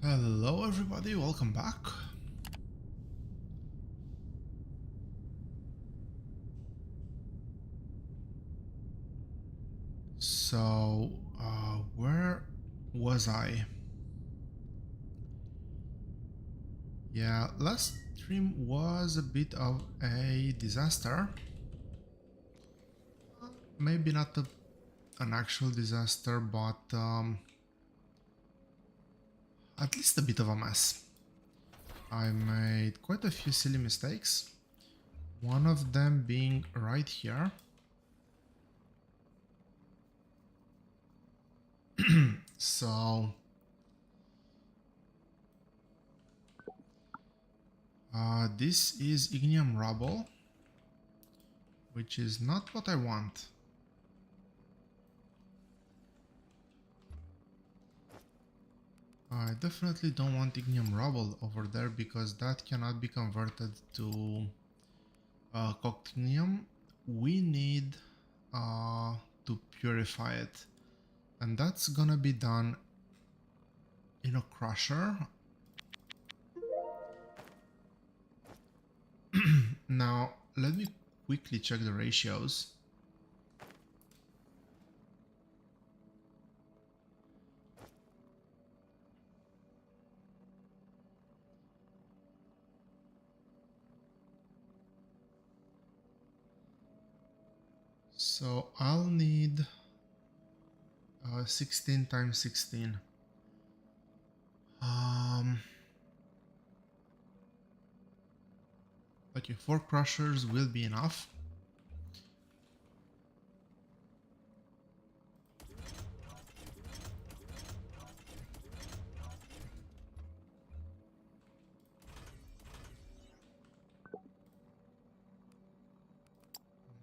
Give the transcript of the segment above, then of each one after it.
Hello everybody, welcome back. So, where was I? Yeah, last stream was a bit of a disaster. Maybe not an actual disaster, but at least a bit of a mess. I made quite a few silly mistakes. One of them being right here. So, this is ignium rubble, which is not what I want. I definitely don't want ignium rubble over there because that cannot be converted to coctinium. We need to purify it, and that's gonna be done in a crusher. Now let me quickly check the ratios. So I'll need 16 times 16. Okay, 4 crushers will be enough.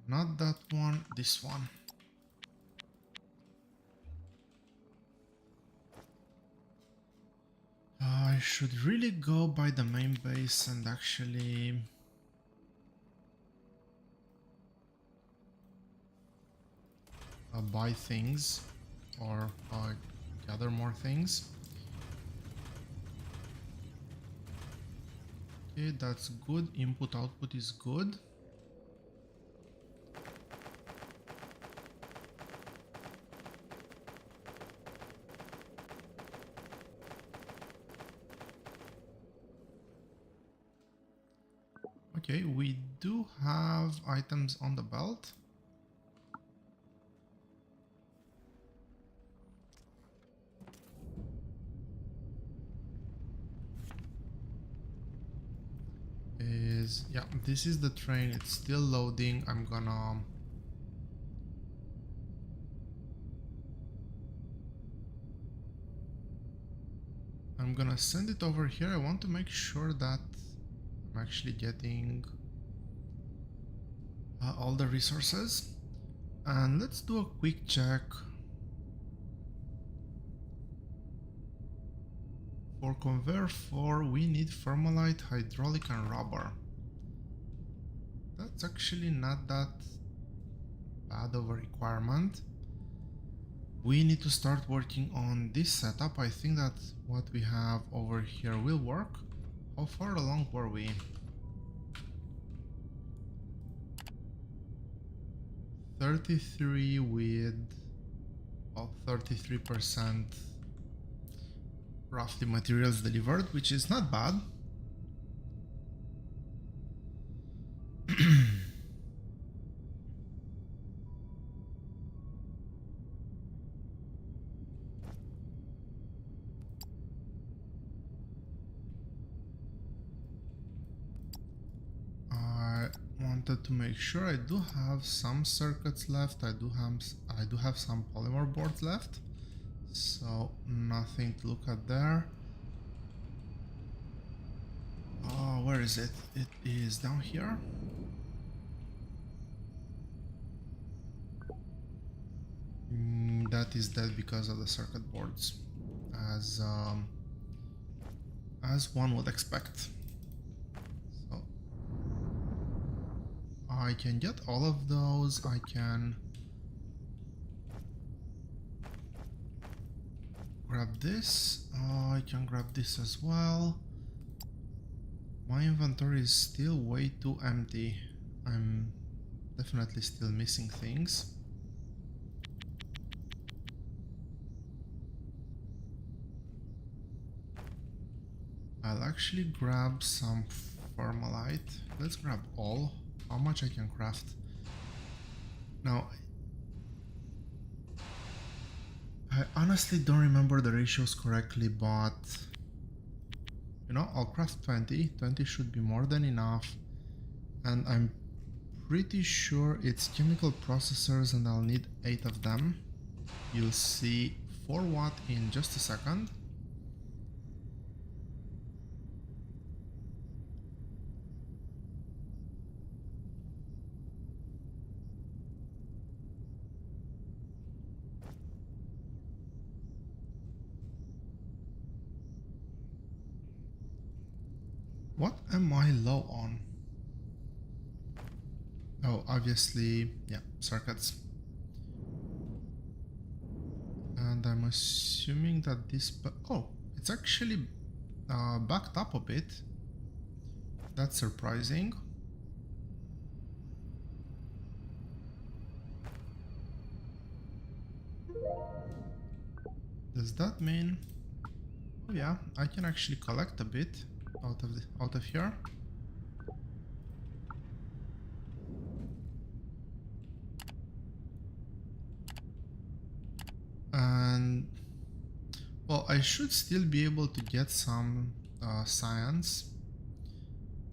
Not that one, this one. I should really go by the main base and actually buy things or gather more things. Okay, that's good. Input output is good. Okay, we do have items on the belt. Yeah, this is the train. It's still loading. I'm gonna send it over here. I want to make sure that I'm actually getting all the resources. And let's do a quick check. For conveyor 4, we need thermalite, hydraulic, and rubber. That's actually not that bad of a requirement. We need to start working on this setup. I think that what we have over here will work. How far along were we? $33 with 33% roughly materials delivered, which is not bad. I wanted to make sure I do have some circuits left. I do have some polymer boards left, so nothing to look at there. Oh, where is it? It is down here. That is dead because of the circuit boards, as one would expect. So I can get all of those. I can grab this. I can grab this as well. My inventory is still way too empty. I'm definitely still missing things. I'll actually grab some Formalite. Let's grab all. How much I can craft? Now, I honestly don't remember the ratios correctly, but you know, I'll craft 20. 20 should be more than enough. And I'm pretty sure it's chemical processors and I'll need 8 of them. You'll see for what in just a second. What am I low on? Oh, obviously, yeah, circuits. And I'm assuming that this... Oh, it's actually backed up a bit. That's surprising. Does that mean... Oh yeah, I can actually collect a bit out of here. And well, I should still be able to get some science,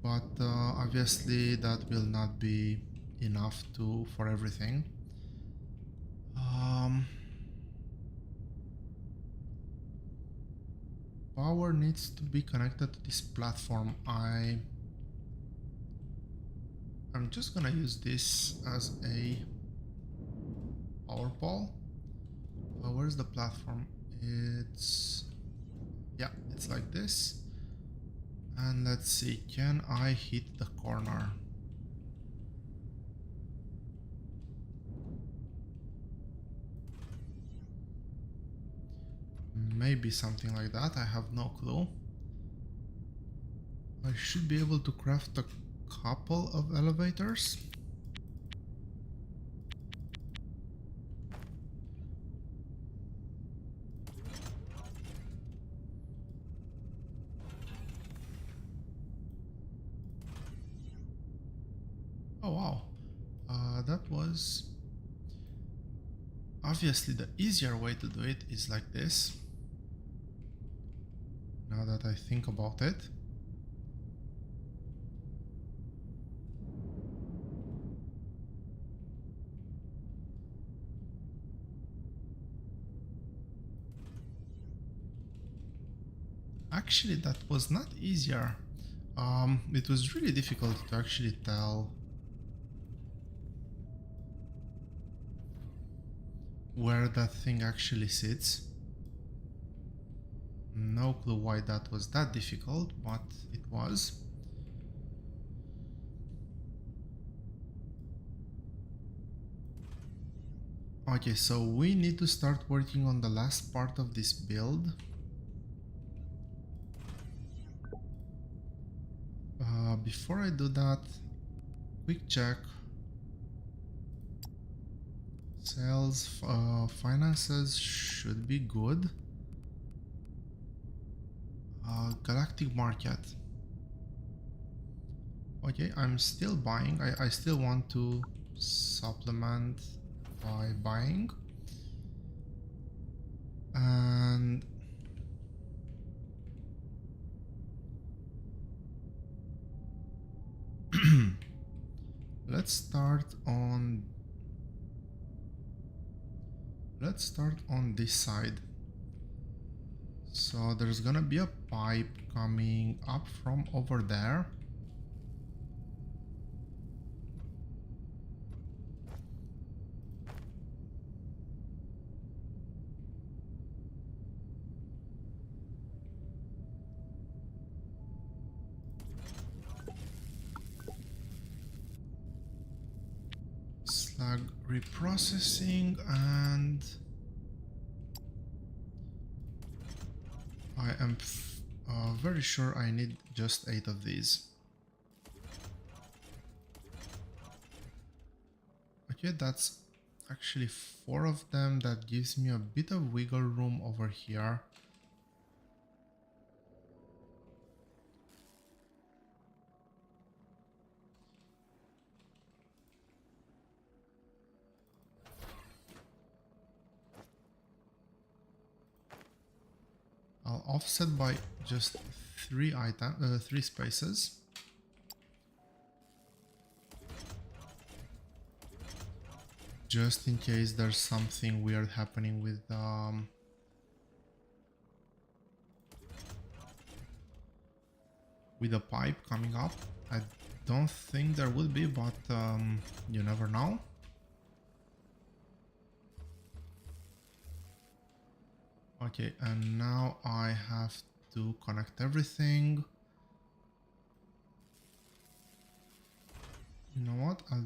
but obviously that will not be enough for everything. Power needs to be connected to this platform. I'm just gonna use this as a power pole. Where's the platform? It's... yeah, it's like this. And let's see, can I hit the corner? Maybe something like that, I have no clue. I should be able to craft a couple of elevators. Oh wow, that was... obviously the easier way to do it is like this. Now that I think about it. Actually, that was not easier. It was really difficult to actually tell where that thing actually sits. No clue why that was that difficult, but it was. Okay, so we need to start working on the last part of this build. Before I do that, quick check. Sales, finances should be good. Galactic market. Okay, I'm still buying. I still want to supplement by buying. And let's start on this side. So there's gonna be a pipe coming up from over there. Slag reprocessing, and I am very sure I need just 8 of these. Okay, that's actually 4 of them. That gives me a bit of wiggle room over here. I'll offset by just 3 spaces. Just in case there's something weird happening with a pipe coming up. I don't think there would be, but you never know. Okay, and now I have to connect everything. You know what? I'll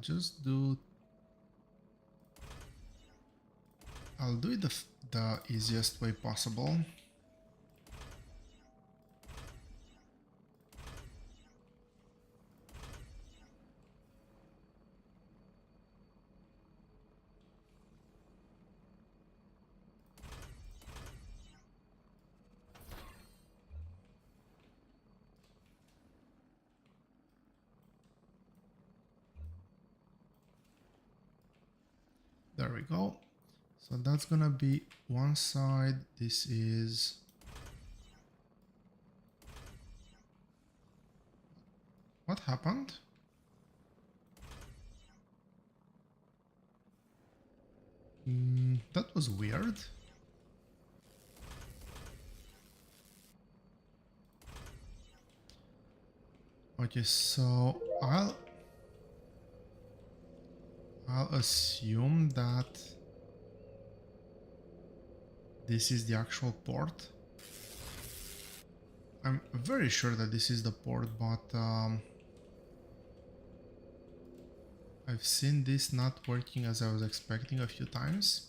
do it the easiest way possible. There we go. So that's gonna be one side. This is... What happened? That was weird. Okay, so I'll assume that this is the actual port. I'm very sure that this is the port, but I've seen this not working as I was expecting a few times.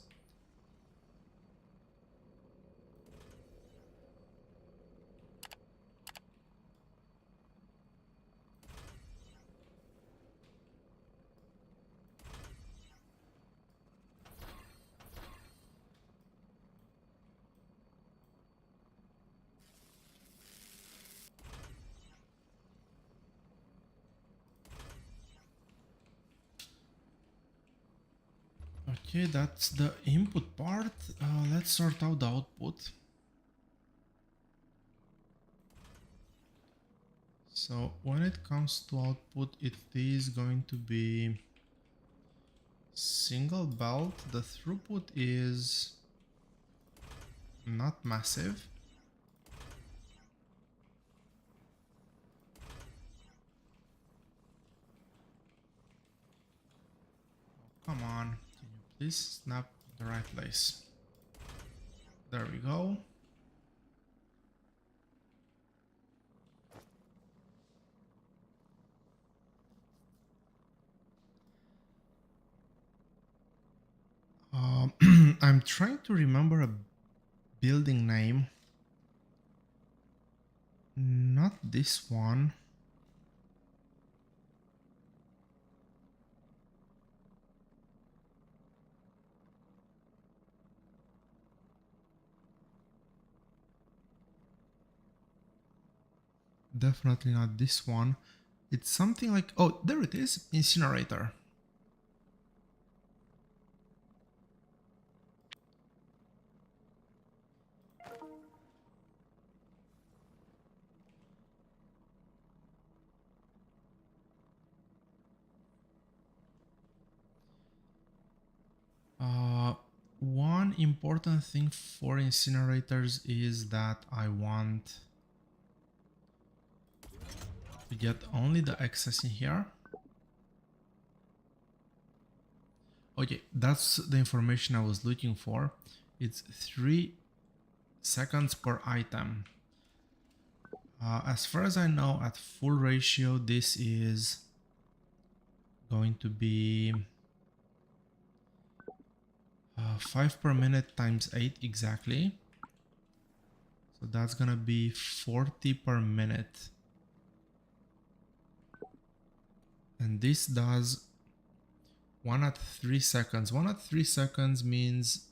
Okay, that's the input part. Let's sort out the output. So when it comes to output, it is going to be single belt. The throughput is not massive. Come on, can you please snap the right place? There we go. I'm trying to remember a building name. Not this one. Definitely not this one. It's something like... Oh, there it is. Incinerator. One important thing for incinerators is that I want to get only the excess in here. Okay, that's the information I was looking for. It's 3 seconds per item. As far as I know, at full ratio, this is going to be 5 per minute times 8 exactly. So that's gonna be 40 per minute. And this does 1 at 3 seconds. 1 at 3 seconds means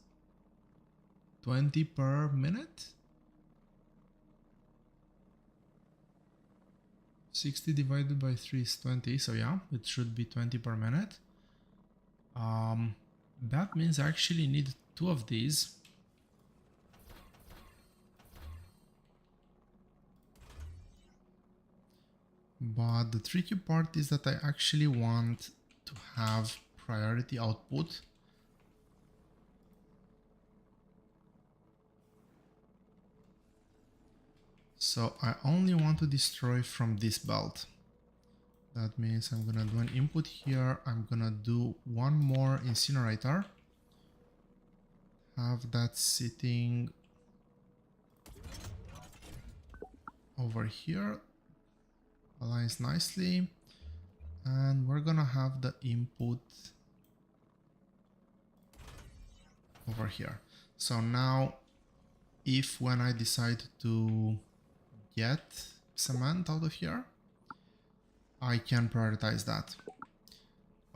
20 per minute? 60 divided by 3 is 20, so yeah, it should be 20 per minute. That means I actually need 2 of these. But the tricky part is that I actually want to have priority output. So I only want to destroy from this belt. That means I'm gonna do an input here. I'm gonna do one more incinerator. Have that sitting over here. Aligns nicely. And we're gonna have the input over here. So now, if when I decide to get cement out of here, I can prioritize that.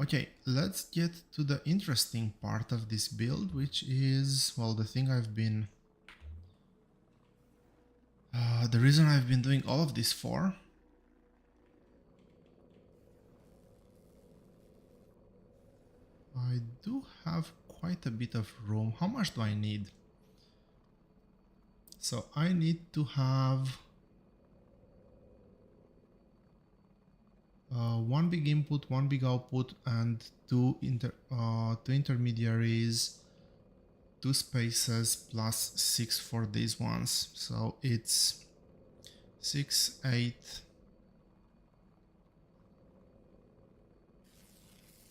Okay, let's get to the interesting part of this build, which is, well, the thing I've been... the reason I've been doing all of this for. I do have quite a bit of room. How much do I need? So I need to have one big input, one big output, and two intermediaries, 2 spaces plus 6 for these ones. So it's 6, 8,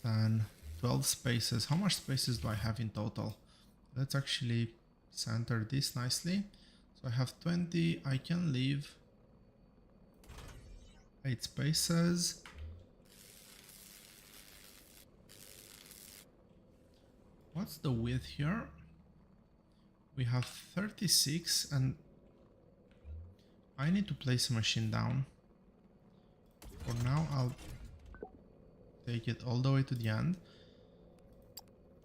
10, 12 spaces. How much spaces do I have in total? Let's actually center this nicely. So I have 20. I can leave 8 spaces. What's the width here? We have 36 and I need to place a machine down. For now, I'll take it all the way to the end.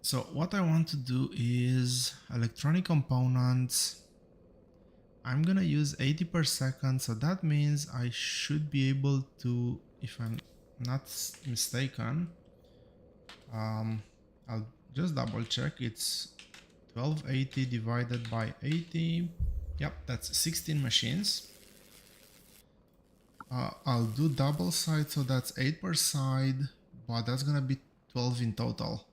So what I want to do is electronic components. I'm gonna use 80 per second, so that means I should be able to, if I'm not mistaken, I'll just double check. It's 1280 divided by 80. Yep, that's 16 machines. I'll do double side, so that's 8 per side, but that's gonna be 12 in total.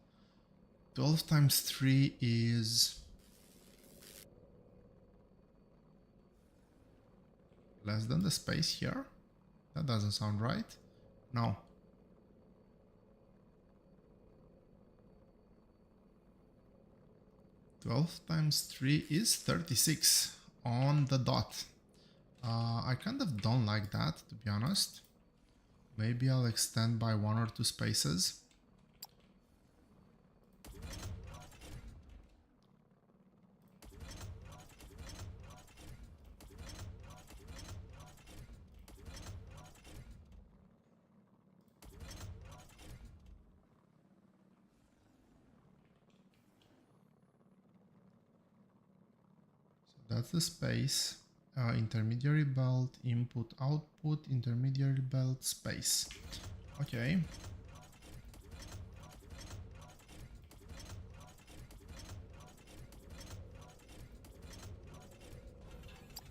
12 times 3 is less than the space here. That doesn't sound right. No. Twelve times 3 is 36 on the dot. I kind of don't like that, to be honest. Maybe I'll extend by 1 or 2 spaces. So that's the space. Intermediary belt, input, output, intermediary belt, space. Okay.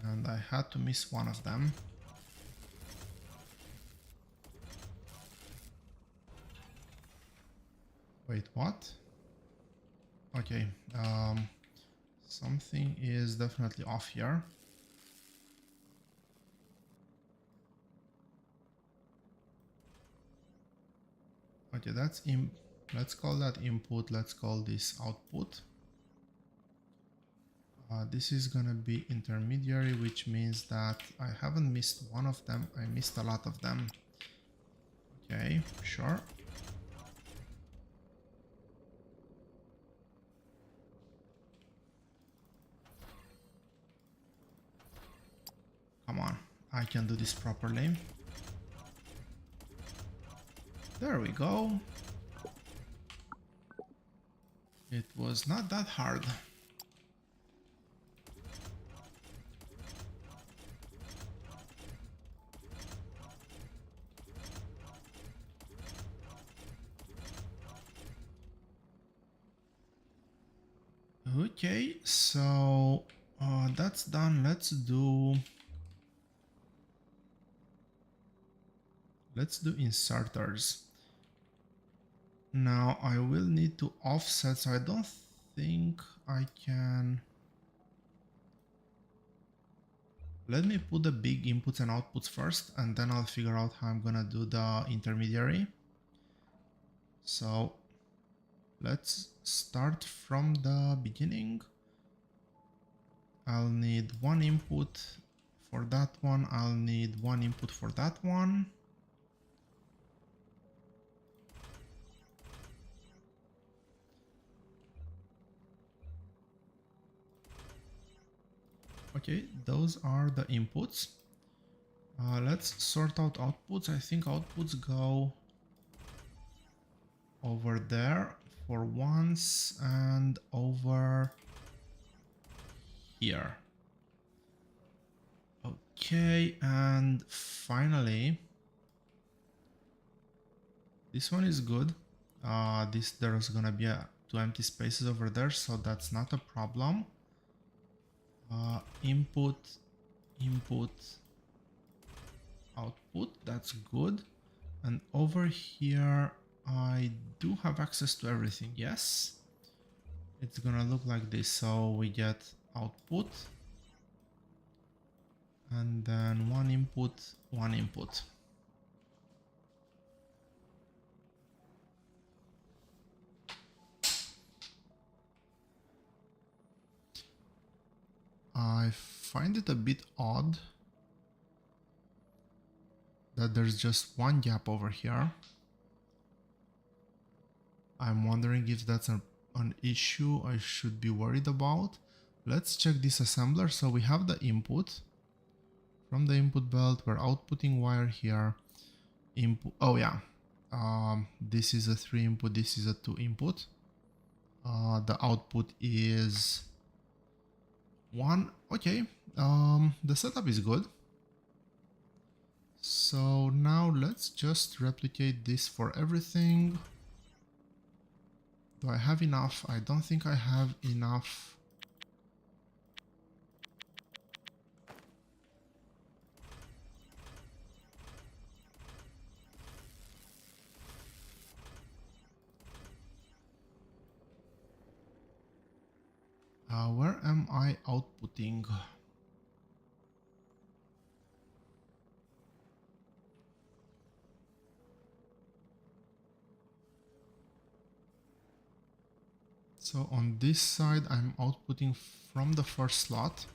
And I had to miss one of them. Wait, what? Okay, something is definitely off here. Okay, that's let's call that input, let's call this output. This is gonna be intermediary, which means that I haven't missed one of them, I missed a lot of them. Okay, sure. Come on, I can do this properly. There we go. It was not that hard. Okay, so that's done. Let's do inserters. Now I will need to offset, so I don't think I can. Let me put the big inputs and outputs first, and then I'll figure out how I'm gonna do the intermediary. So let's start from the beginning. I'll need one input for that one. I'll need one input for that one. Okay, those are the inputs. Let's sort out outputs. I think outputs go over there for once and over here. Okay, and finally, this one is good. There's gonna be two empty spaces over there, so that's not a problem. Input, input, output, that's good. And over here, I do have access to everything, yes. It's gonna look like this, so we get output, and then one input, one input. I find it a bit odd that there's just one gap over here. I'm wondering if that's an issue I should be worried about. Let's check this assembler. So we have the input. From the input belt, we're outputting wire here. Input. Oh yeah. This is a 3 input. This is a 2 input. The output is 1. Okay. The setup is good. So now let's just replicate this for everything. Do I have enough? I don't think I have enough. Where am I outputting? So on this side, I'm outputting from the first slot.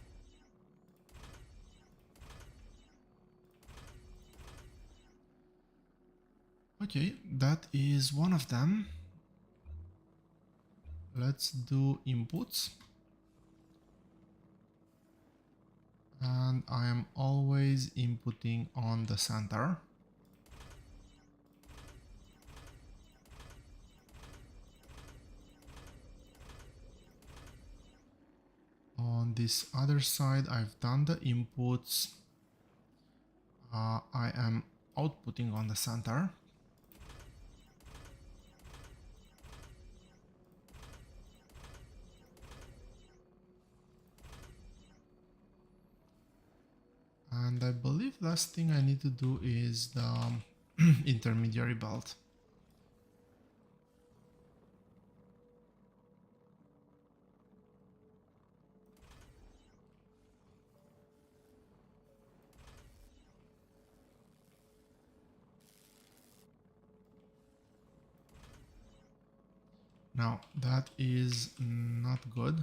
Okay, that is one of them. Let's do inputs. And I am always inputting on the center. On this other side, I've done the inputs. I am outputting on the center. And I believe last thing I need to do is the intermediary belt. Now that is not good.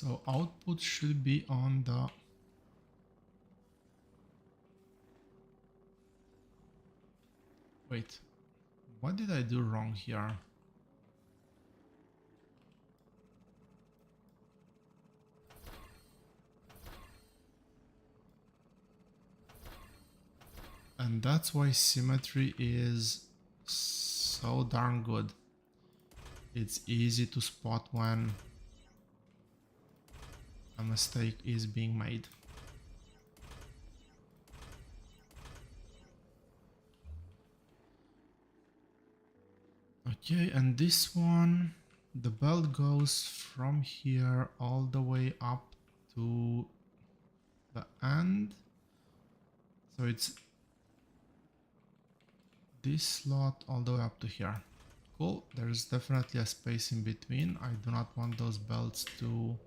So output should be on the... Wait, what did I do wrong here? And that's why symmetry is so darn good. It's easy to spot when a mistake is being made. Okay, and this one, the belt goes from here all the way up to the end. So it's this slot all the way up to here. Cool, there's definitely a space in between. I do not want those belts to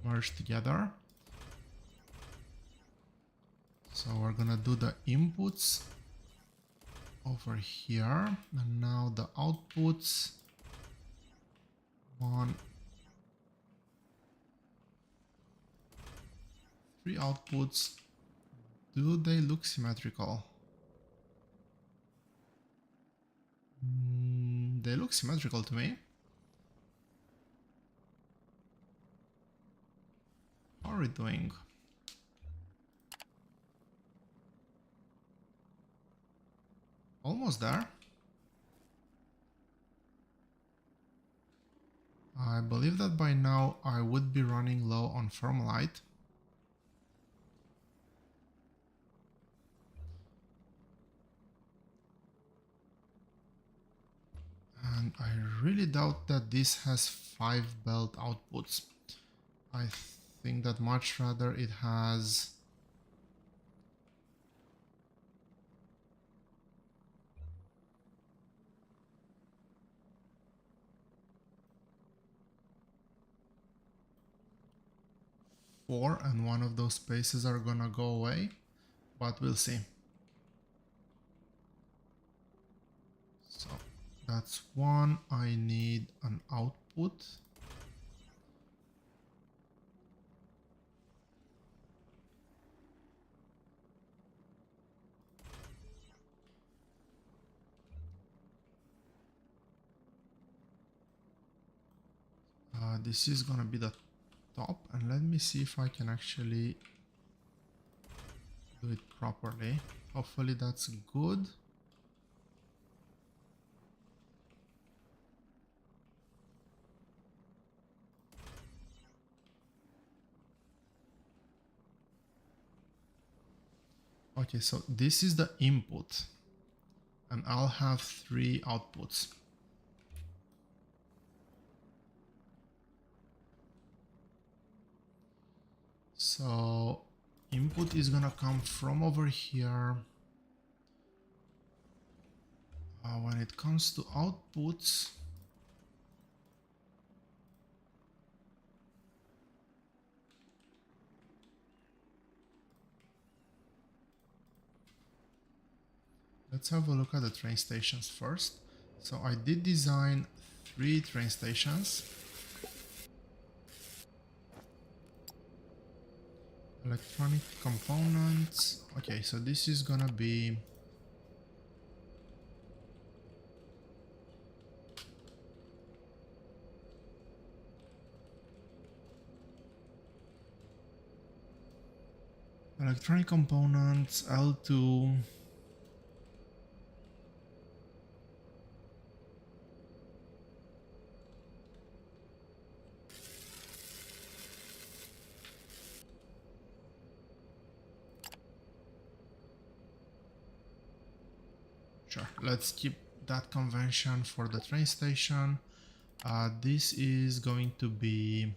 merge together. So we're gonna do the inputs over here, and now the outputs. 3 outputs. Do they look symmetrical? They look symmetrical to me. How are we doing? Almost there. I believe that by now I would be running low on Thermalite. And I really doubt that this has 5 belt outputs. I think that much rather it has... four, and one of those spaces are gonna go away, but we'll see. So that's one. I need an output. This is gonna be the top, and let me see if I can actually do it properly. Hopefully that's good. Okay, so this is the input, and I'll have 3 outputs. So input is gonna come from over here. When it comes to outputs, let's have a look at the train stations first. So I did design 3 train stations. Electronic components. Okay, so this is gonna be electronic components, L2. Sure, let's keep that convention for the train station. This is going to be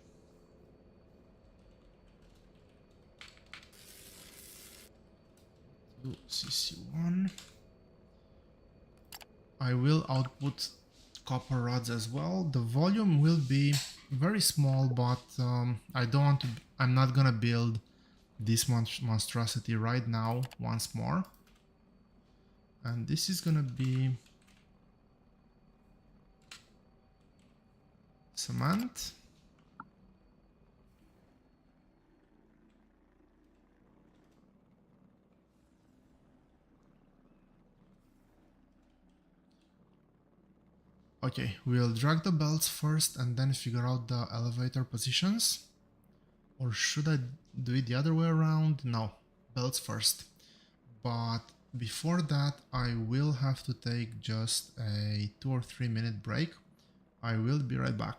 CC1. I will output copper rods as well. The volume will be very small, but I don't want to. I'm not gonna build this monstrosity right now once more. And this is gonna be cement. Okay, we'll drag the belts first and then figure out the elevator positions. Or should I do it the other way around? No, belts first. But before that, I will have to take just a 2 or 3 minute break. I will be right back.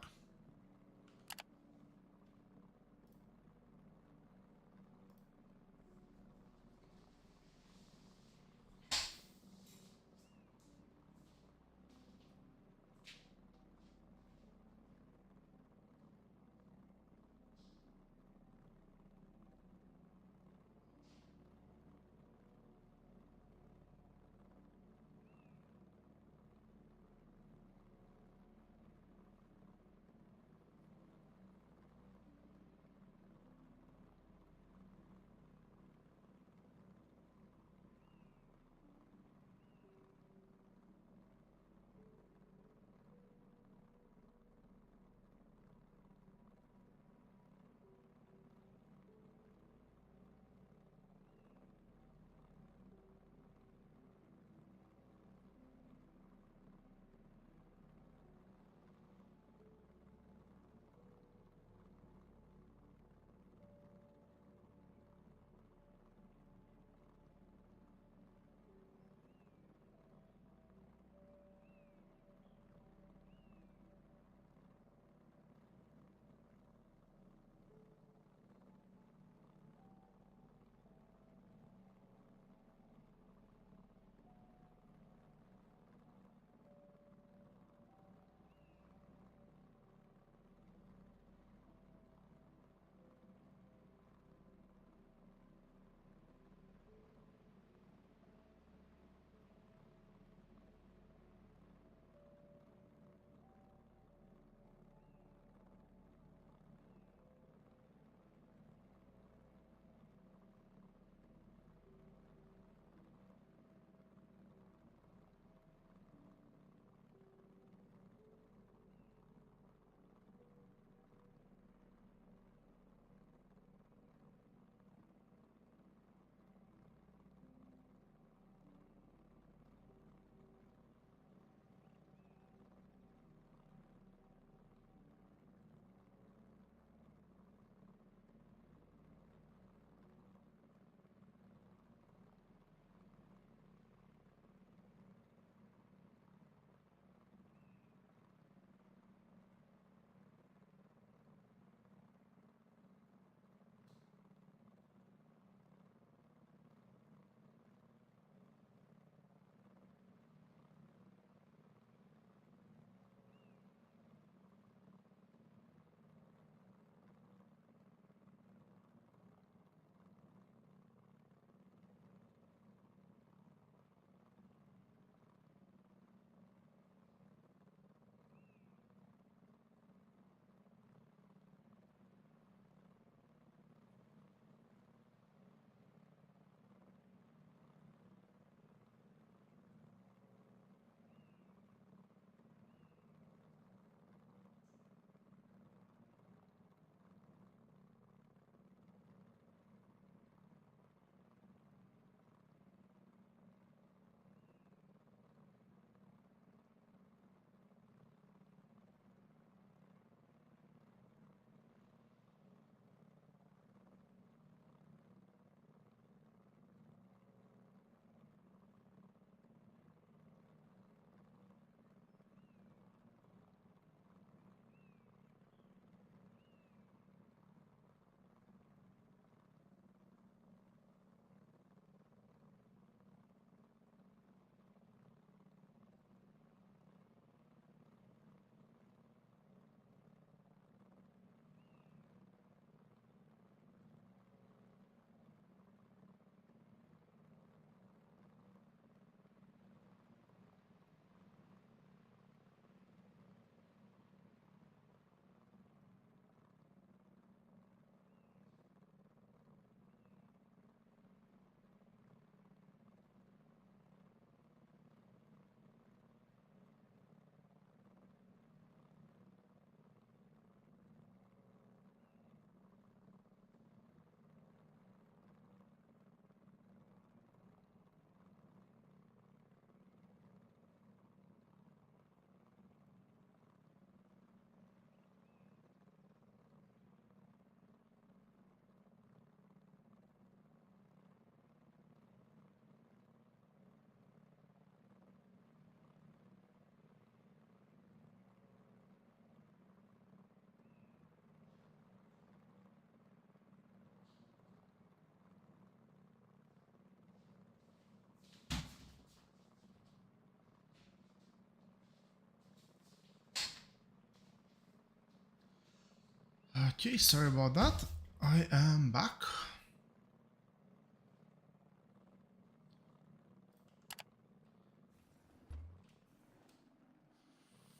Okay, sorry about that. I am back.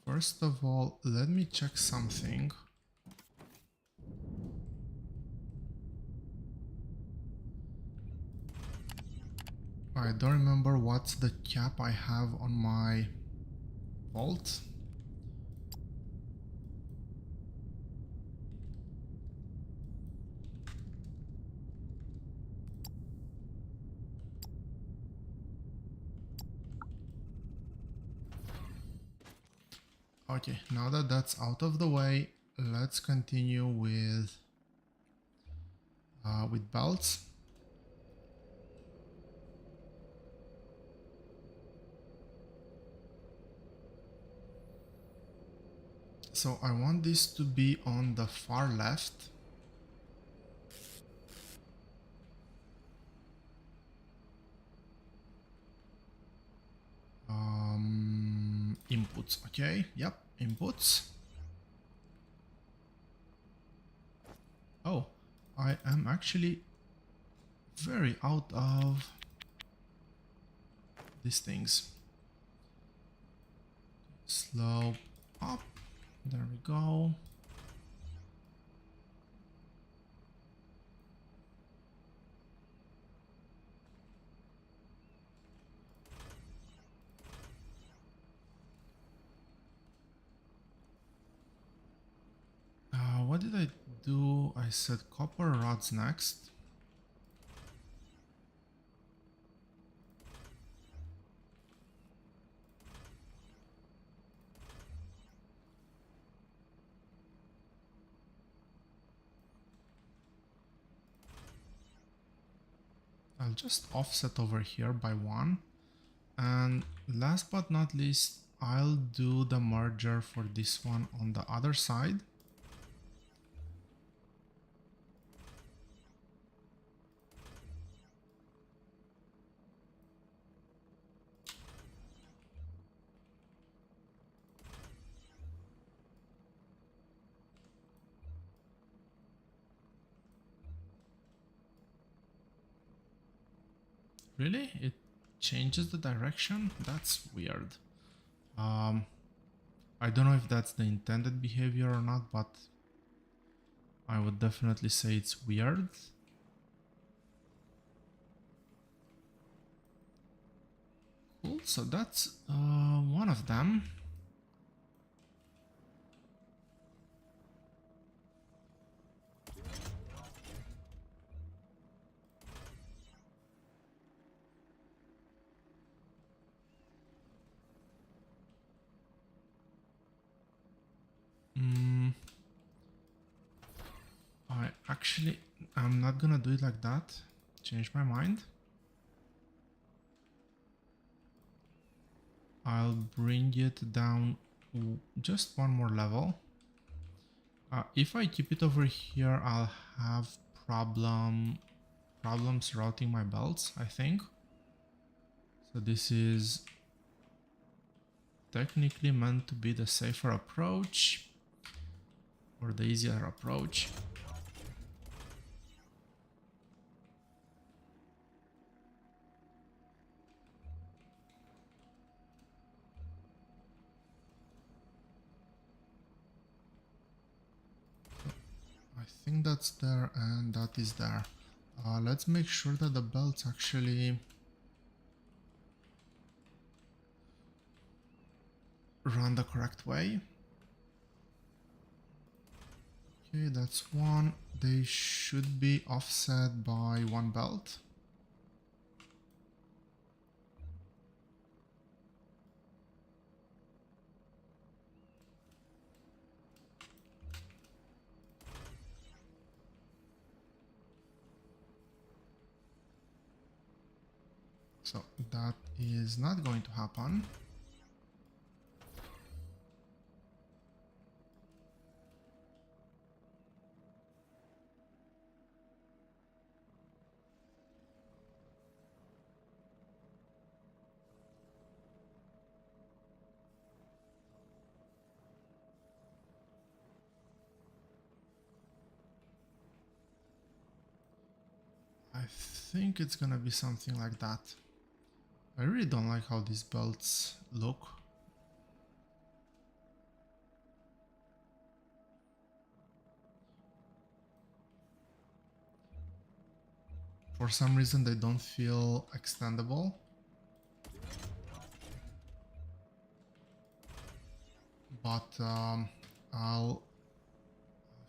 First of all, let me check something. I don't remember what's the cap I have on my vault. Okay, now that that's out of the way, let's continue with belts. So I want this to be on the far left. Inputs, okay, yep, inputs. Oh, I am actually very out of these things. Slope up, there we go. What did I do? I said copper rods next. I'll just offset over here by 1. And last but not least, I'll do the merger for this one on the other side. Really? It changes the direction? That's weird. I don't know if that's the intended behavior or not, but I would definitely say it's weird. Cool, so that's one of them. I'm not gonna do it like that. Change my mind. I'll bring it down just one more level. If I keep it over here, I'll have problems routing my belts, I think. So this is technically meant to be the safer approach or the easier approach. I think that's there and that is there. Let's make sure that the belts actually run the correct way. Okay, that's one. They should be offset by 1 belt. So that is not going to happen. think it's gonna be something like that. I really don't like how these belts look. For some reason they don't feel extendable. But I'll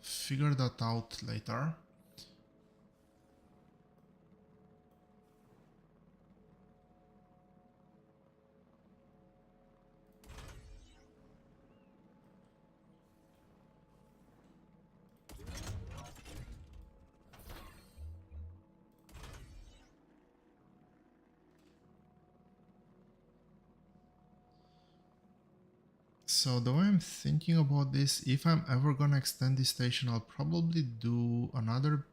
figure that out later. So the way I'm thinking about this, if I'm ever gonna extend this station, I'll probably do another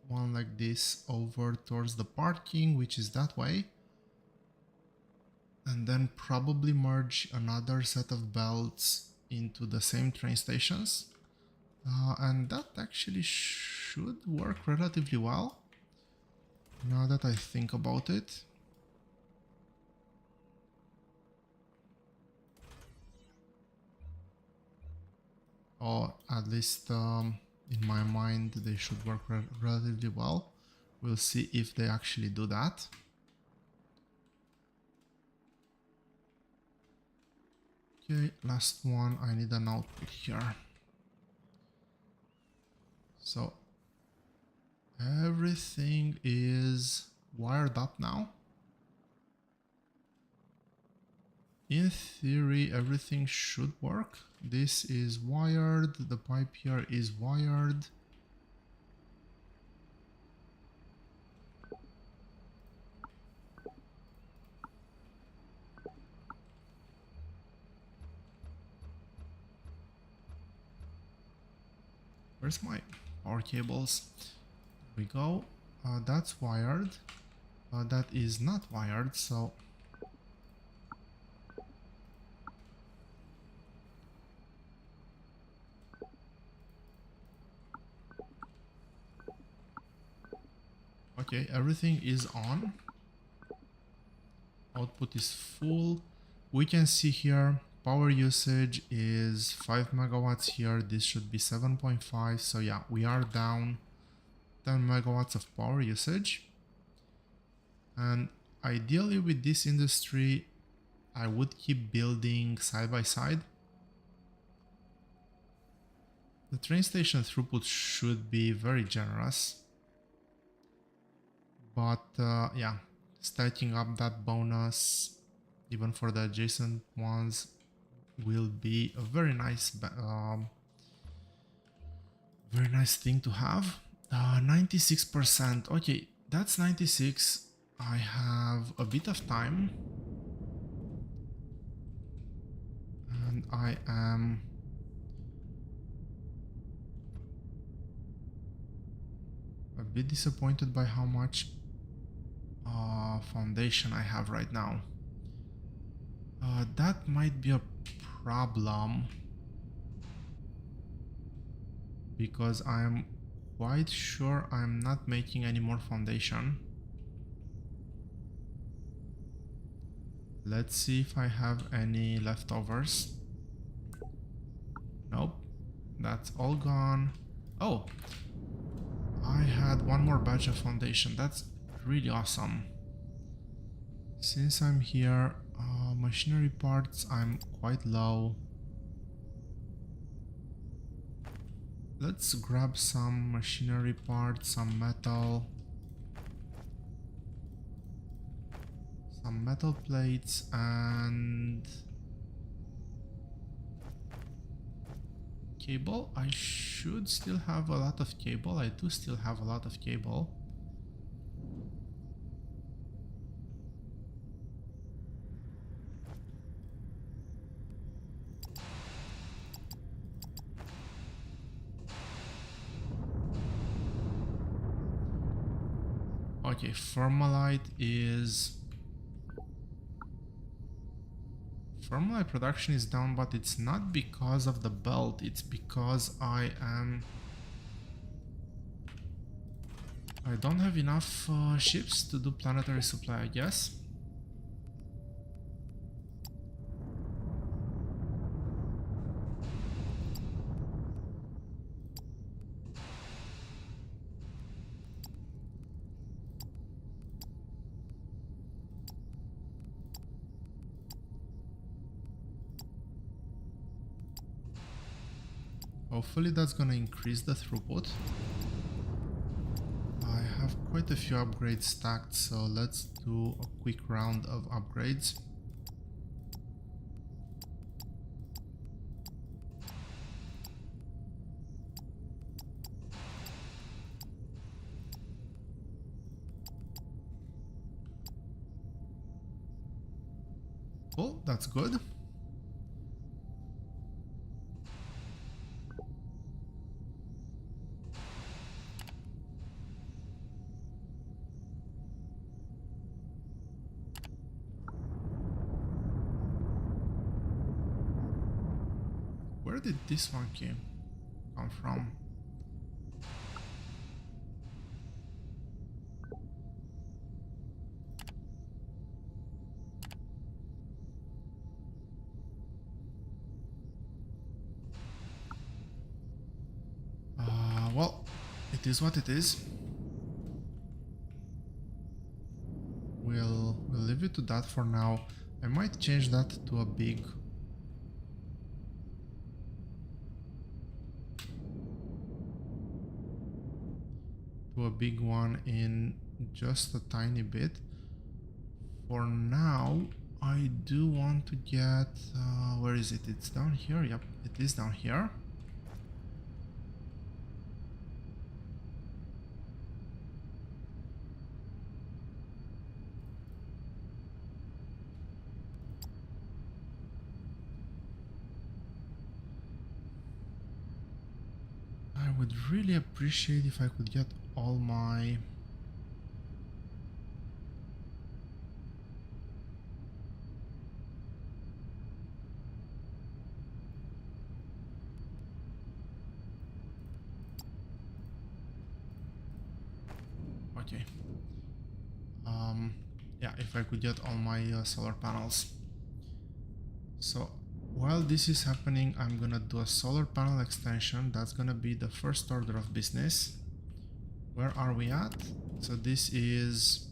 one like this over towards the parking, which is that way. And then probably merge another set of belts into the same train stations. And that actually should work relatively well, now that I think about it. Or at least in my mind they should work relatively well. We'll see if they actually do that. Okay, last one, I need an output here. So everything is wired up now. In theory, everything should work. This is wired, the pipe here is wired. Where's my power cables? There we go. That's wired. That is not wired, so okay, everything is on. Output is full. We can see here power usage is 5 megawatts here. This should be 7.5. So yeah, we are down 10 megawatts of power usage. And ideally with this industry, I would keep building side by side. The train station throughput should be very generous. But yeah, stacking up that bonus even for the adjacent ones will be a very nice thing to have. 96%. Okay, that's 96. I have a bit of time and I am a bit disappointed by how much foundation I have right now. That might be a problem because I'm quite sure I'm not making any more foundation. Let's see if I have any leftovers. Nope, that's all gone. Oh, I had one more batch of foundation. That's really awesome. Since I'm here, machinery parts, I'm quite low. Let's grab some machinery parts, some metal plates, and cable. I should still have a lot of cable. I do still have a lot of cable. Okay, Formalite production is down, but it's not because of the belt, it's because I am I don't have enough ships to do planetary supply, I guess. Hopefully that's gonna increase the throughput. I have quite a few upgrades stacked, so let's do a quick round of upgrades. Cool, that's good. Where did this one come from? Well, it is what it is. We'll leave it to that for now. I might change that to a big one in just a tiny bit. For now, I do want to get where is it? It's down here. Yep, it is down here. I would really appreciate if I could get all my okay. Yeah, if I could get all my solar panels. So while this is happening, I'm gonna do a solar panel extension. That's gonna be the first order of business. Where are we at? So this is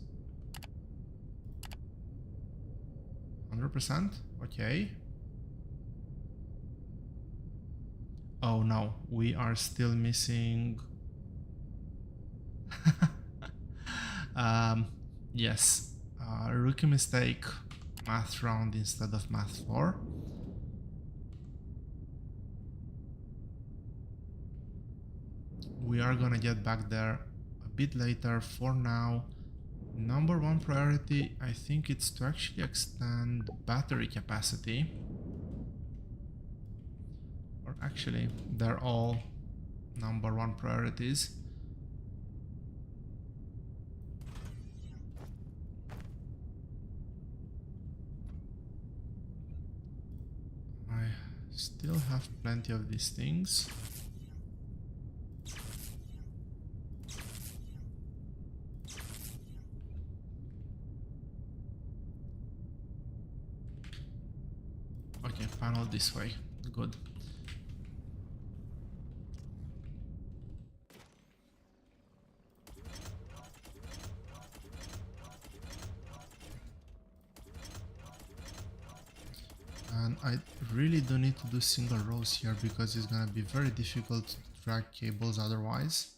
100%. Okay. Oh no, we are still missing. Yes, rookie mistake, math round instead of math 4. We are gonna get back there a bit later. For now, number one priority, I think it's to actually extend battery capacity. Or actually, they're all number one priorities. I still have plenty of these things. Okay, panel this way. Good. And I really do need to do single rows here because it's gonna be very difficult to drag cables otherwise.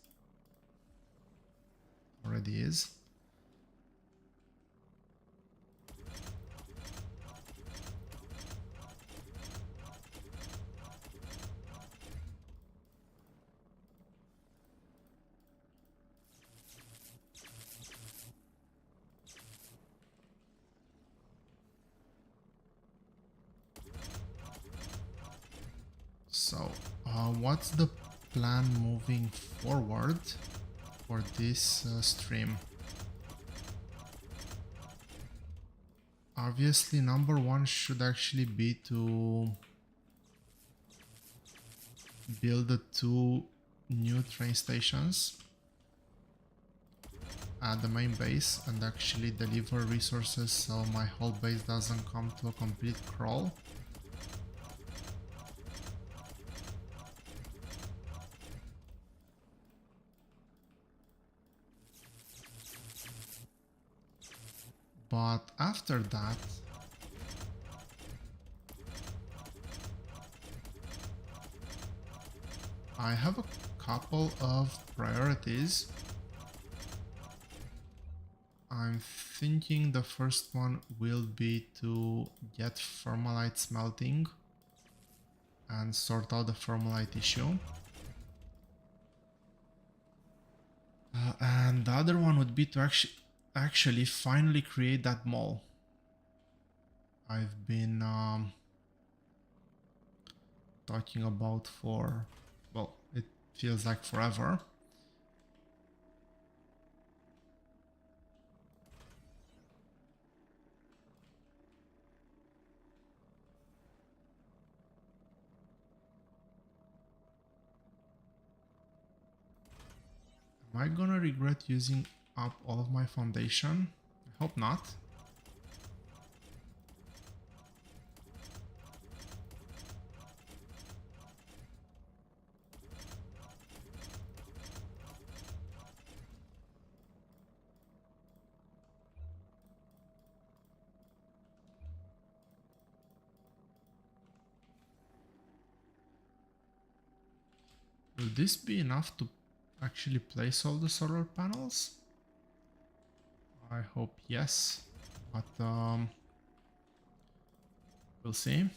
Already is. So, what's the plan moving forward for this stream? Obviously, number one should actually be to build the 2 new train stations. at the main base and actually deliver resources so my whole base doesn't come to a complete crawl. But after that, I have a couple of priorities. I'm thinking the first one will be to get Thermalite smelting and sort out the Thermalite issue. And the other one would be to actually finally create that mall. I've been talking about for, well, it feels like forever. Am I gonna regret using up all of my foundation? I hope not. Will this be enough to actually place all the solar panels? I hope yes, but we'll see.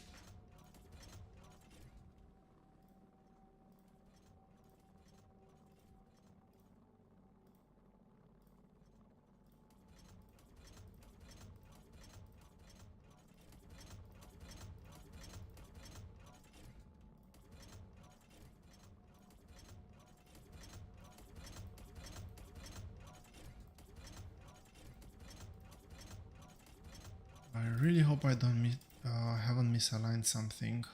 I really hope I don't haven't misaligned something.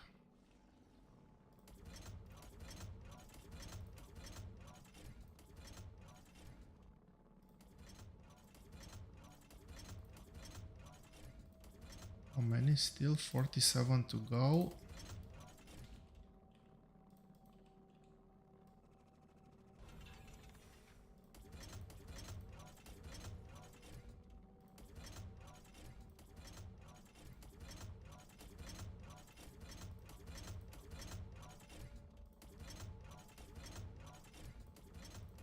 How many still? 47 to go.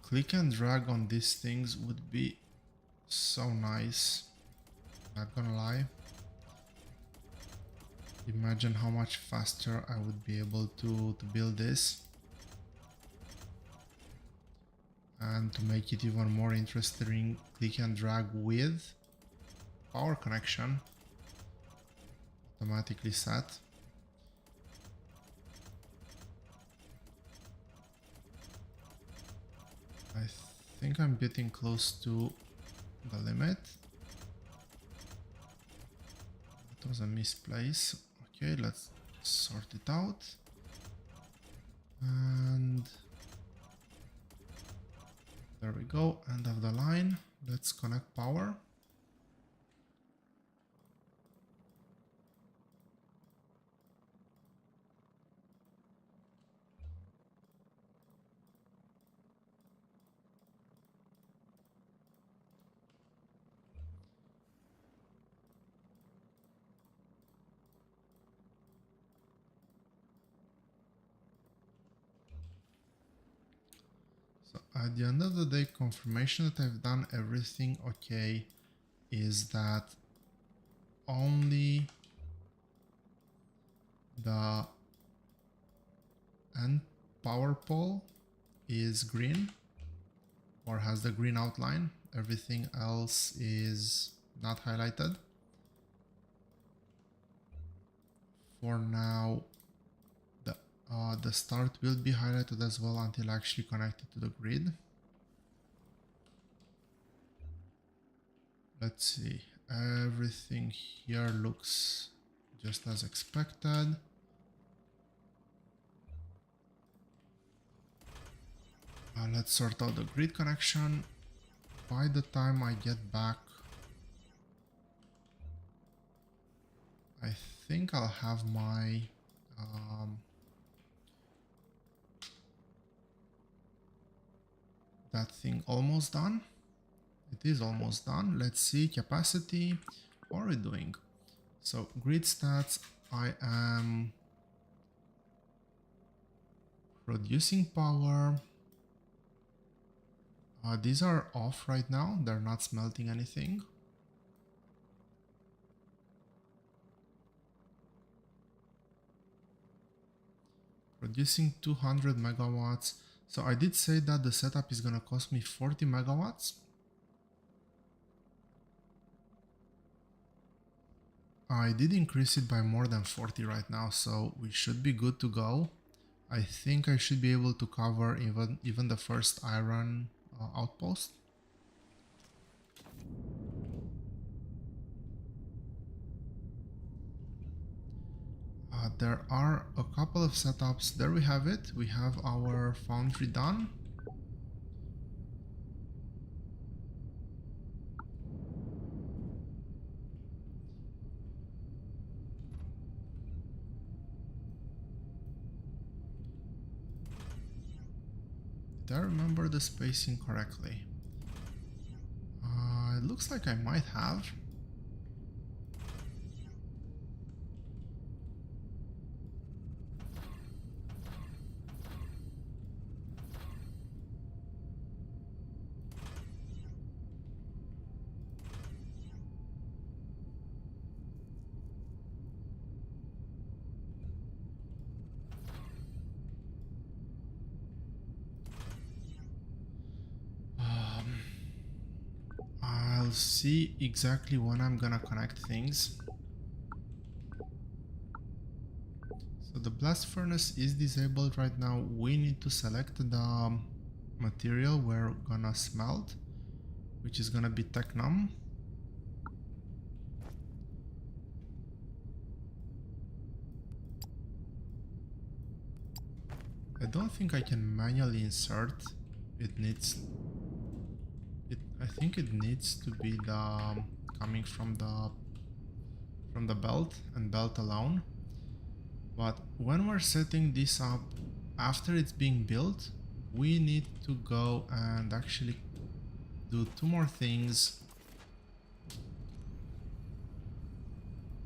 Click and drag on these things would be so nice. Not gonna lie. Imagine how much faster I would be able to build this. And to make it even more interesting, click and drag with power connection automatically set. I think I'm getting close to the limit. That was a misplace. Okay, let's sort it out. And there we go, end of the line. Let's connect power. So at the end of the day, confirmation that I've done everything okay is that only the end power pole is green or has the green outline. Everything else is not highlighted. For now, the start will be highlighted as well until actually connected to the grid. Let's see, everything here looks just as expected. Let's sort out the grid connection. by the time I get back, I think I'll have my that thing almost done. It is almost done. Let's see, capacity. What are we doing? So grid stats, I am producing power. These are off right now. They're not smelting anything. Producing 200 megawatts. So I did say that the setup is gonna cost me 40 megawatts. I did increase it by more than 40 right now, so we should be good to go. I think I should be able to cover even the first iron outpost. There are a couple of setups. There we have it. We have our foundry done. Did I remember the spacing correctly? It looks like I might have. I'll see exactly when I'm gonna connect things. So the blast furnace is disabled right now. We need to select the material we're gonna smelt, which is gonna be technum. I don't think I can manually insert. I think it needs to be the coming from the belt and belt alone. But when we're setting this up after it's being built, we need to go and actually do two more things.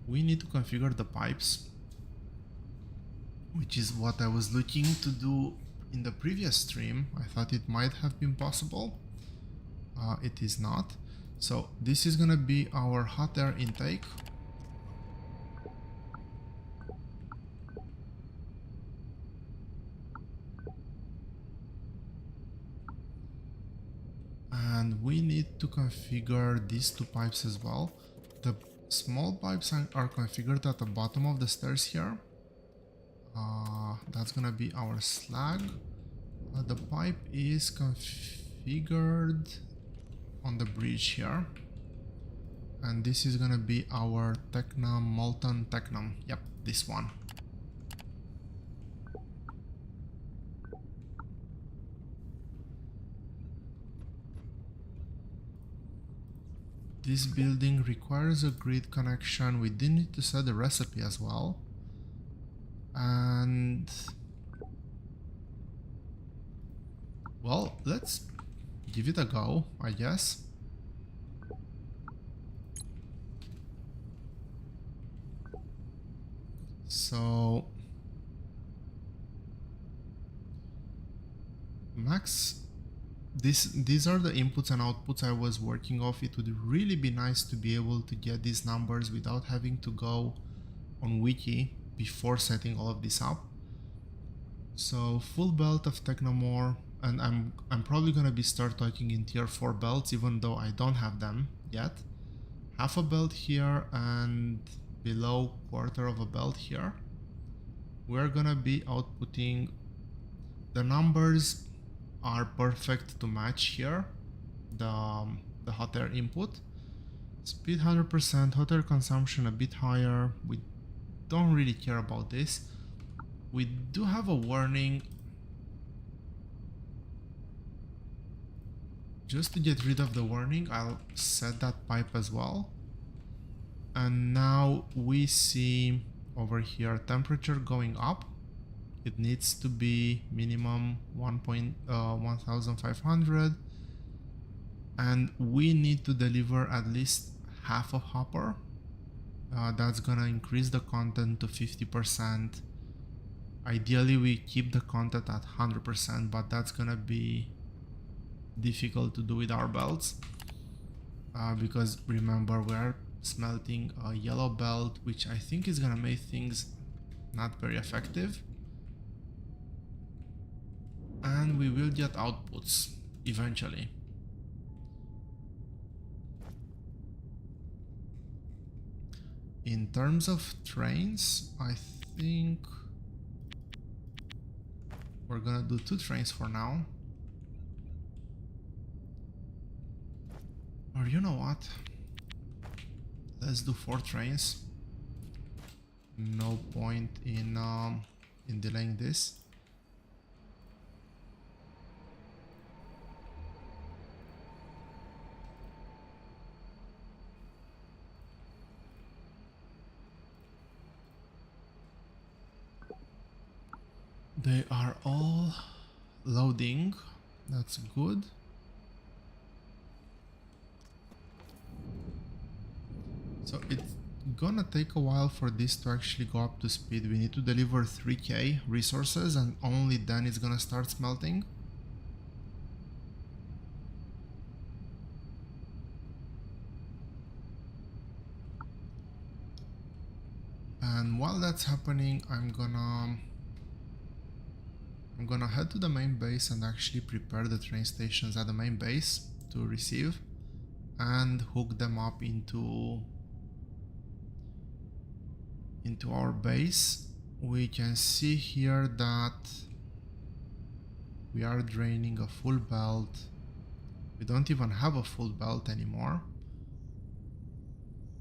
We need to configure the pipes, which is what I was looking to do in the previous stream. I thought it might have been possible. It is not. So this is gonna be our hot air intake. And we need to configure these two pipes as well. The small pipes are configured at the bottom of the stairs here. That's gonna be our slag. The pipe is configured on the bridge here. And this is gonna be our technum, molten technum. Yep, this one. This building requires a grid connection. We did need to set the recipe as well. And well, let's give it a go, I guess. So max, these are the inputs and outputs I was working off. It would really be nice to be able to get these numbers without having to go on wiki before setting all of this up. So full belt of Technomore, and I'm probably gonna be start talking in tier 4 belts, even though I don't have them yet. Half a belt here and below quarter of a belt here. We're gonna be outputting, the numbers are perfect to match here, the hot air input. Speed 100%, hot air consumption a bit higher. We don't really care about this. We do have a warning just to get rid of the warning, I'll set that pipe as well. And now we see over here temperature going up. It needs to be minimum 1500, and we need to deliver at least half a hopper. That's gonna increase the content to 50%. Ideally we keep the content at 100%, but that's gonna be difficult to do with our belts, because remember we're smelting a yellow belt, which I think is gonna make things not very effective. And we will get outputs eventually. In terms of trains, I think we're gonna do 2 trains for now. Or you know what? Let's do 4 trains. No point in delaying this. They are all loading. That's good. So it's gonna take a while for this to actually go up to speed. We need to deliver 3k resources and only then it's gonna start smelting. And while that's happening, I'm gonna head to the main base and actually prepare the train stations at the main base to receive and hook them up into our base. We can see here that we are draining a full belt. We don't even have a full belt anymore.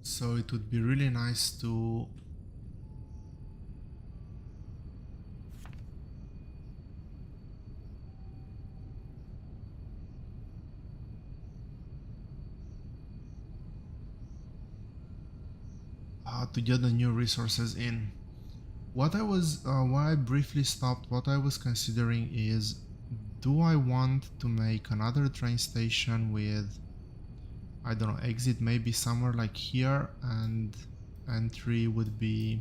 So it would be really nice to get the new resources in. What why I briefly stopped, what I was considering is, do I want to make another train station with, I don't know, exit maybe somewhere like here, and entry would be,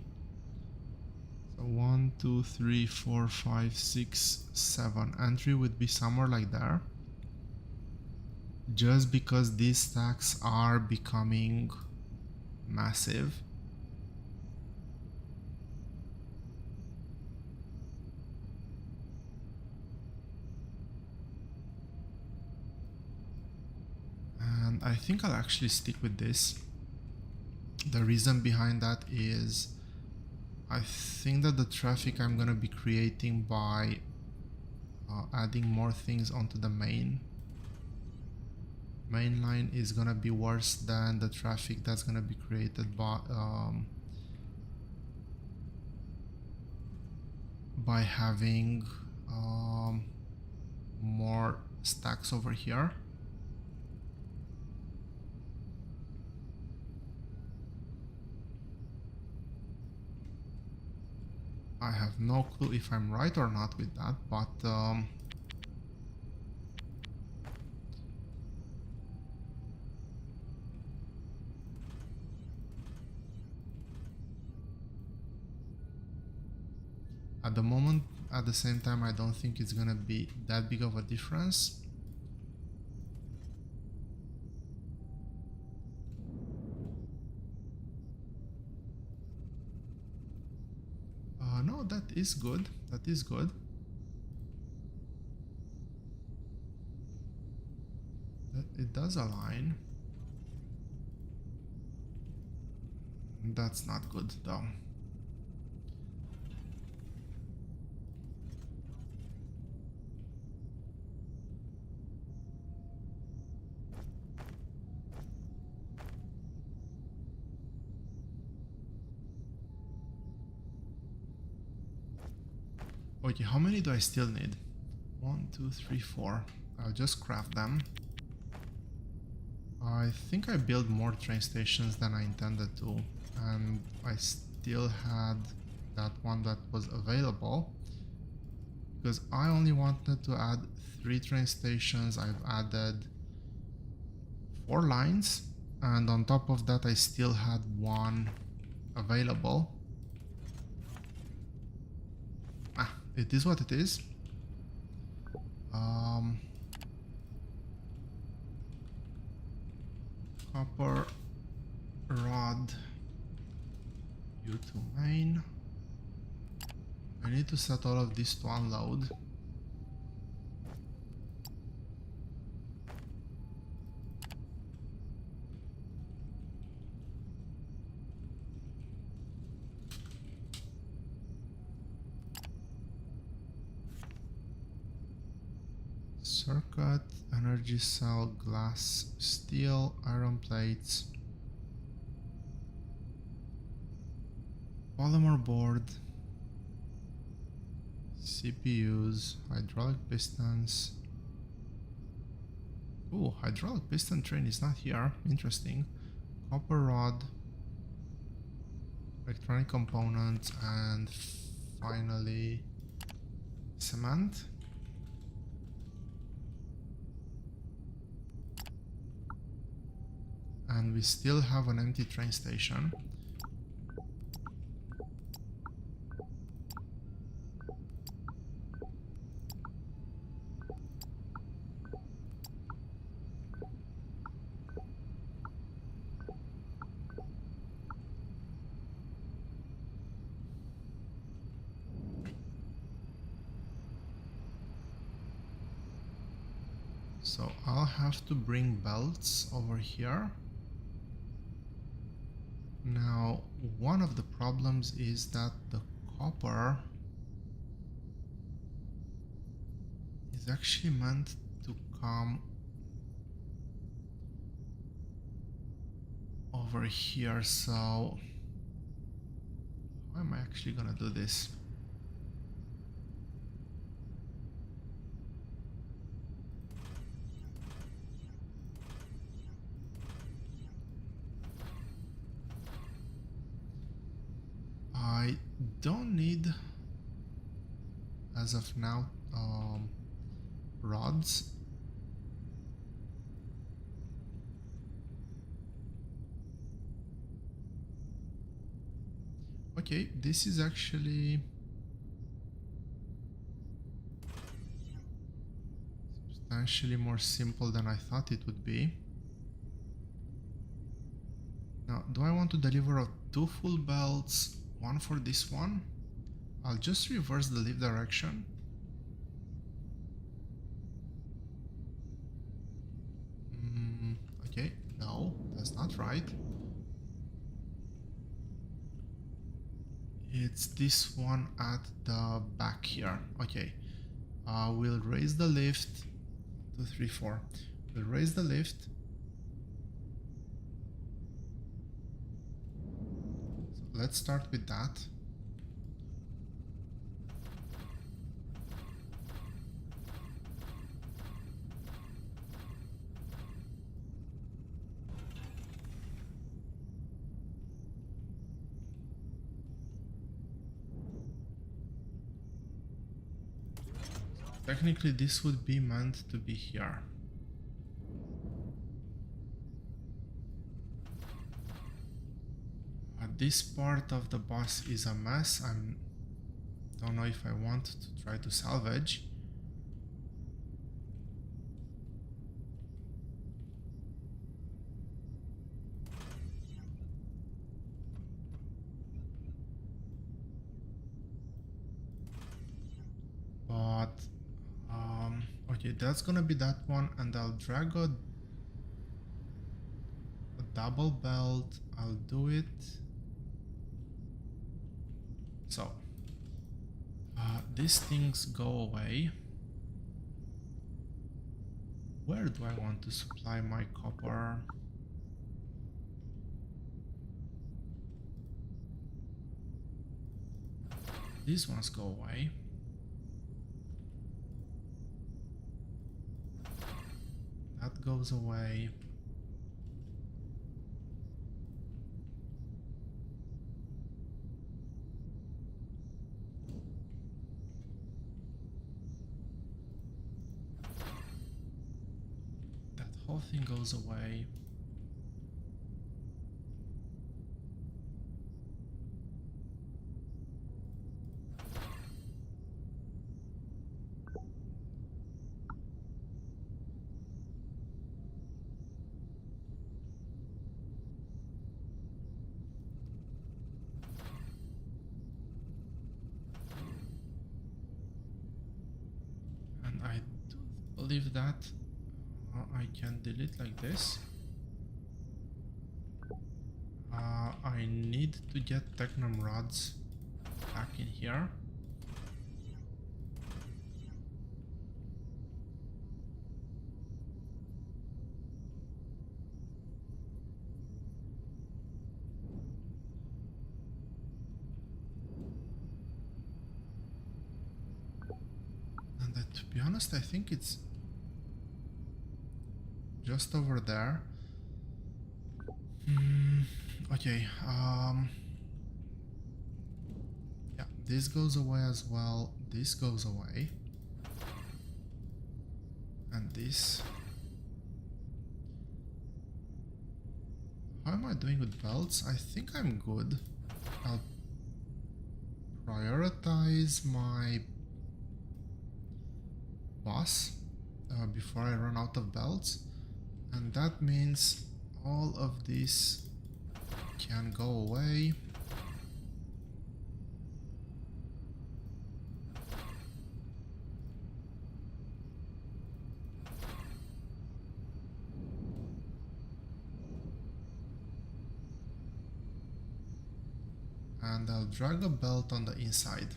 so 1, 2, 3, 4, 5, 6, 7. Entry would be somewhere like there. Just because these stacks are becoming massive. And I think I'll actually stick with this. The reason behind that is I think that the traffic I'm gonna be creating by adding more things onto the main line is gonna be worse than the traffic that's gonna be created by having more stacks over here. I have no clue if I'm right or not with that, but at the moment, at the same time, I don't think it's gonna be that big of a difference. No, that is good. That is good. It does align. That's not good though. Okay, how many do I still need? 1, 2, 3, 4. I'll just craft them. I think I built more train stations than I intended to, and I still had that one that was available because I only wanted to add 3 train stations. I've added 4 lines, and on top of that I still had 1 available. It is what it is. Copper rod you to main. I need to set all of this to unload. Circuit, energy cell, glass, steel, iron plates, polymer board, CPUs, hydraulic pistons. Oh, hydraulic piston train is not here. Interesting. Copper rod, electronic components, and finally cement. And we still have an empty train station. So I'll have to bring belts over here. Now, one of the problems is that the copper is actually meant to come over here, so how am I actually gonna do this? I don't need, as of now, rods. Okay, this is actually substantially more simple than I thought it would be. Now, do I want to deliver 2 full belts? 1 for this one? I'll just reverse the leaf direction. Okay, no, that's not right. It's this one at the back here. Okay, we'll raise the lift. 2, 3, 4. We'll raise the lift. So let's start with that. Technically, this would be meant to be here. This part of the bus is a mess. I don't know if I want to try to salvage. But okay, that's gonna be that one, and I'll drag a double belt. I'll do it. So these things go away. Where do I want to supply my copper? These ones go away. That goes away. whole thing goes away. And I do believe that I can delete like this. I need to get Technum rods back in here. And to be honest, I think it's just over there. Okay, yeah, this goes away as well, this goes away. And this. How am I doing with belts? I think I'm good. I'll prioritize my boss before I run out of belts. And that means all of this can go away. And I'll drag a belt on the inside.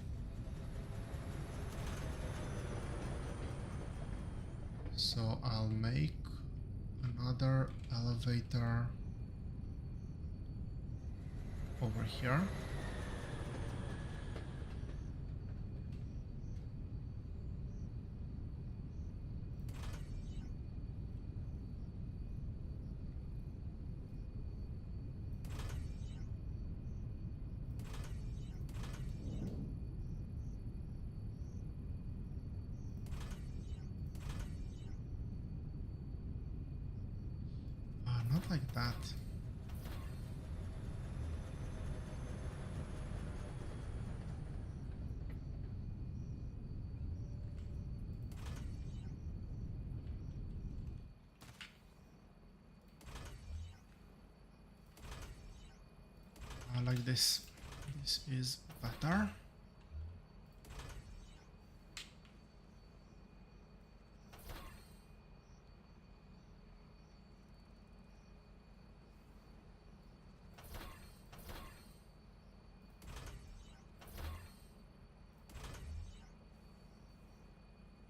So I'll make another elevator over here. Not like that. Like this. This is better.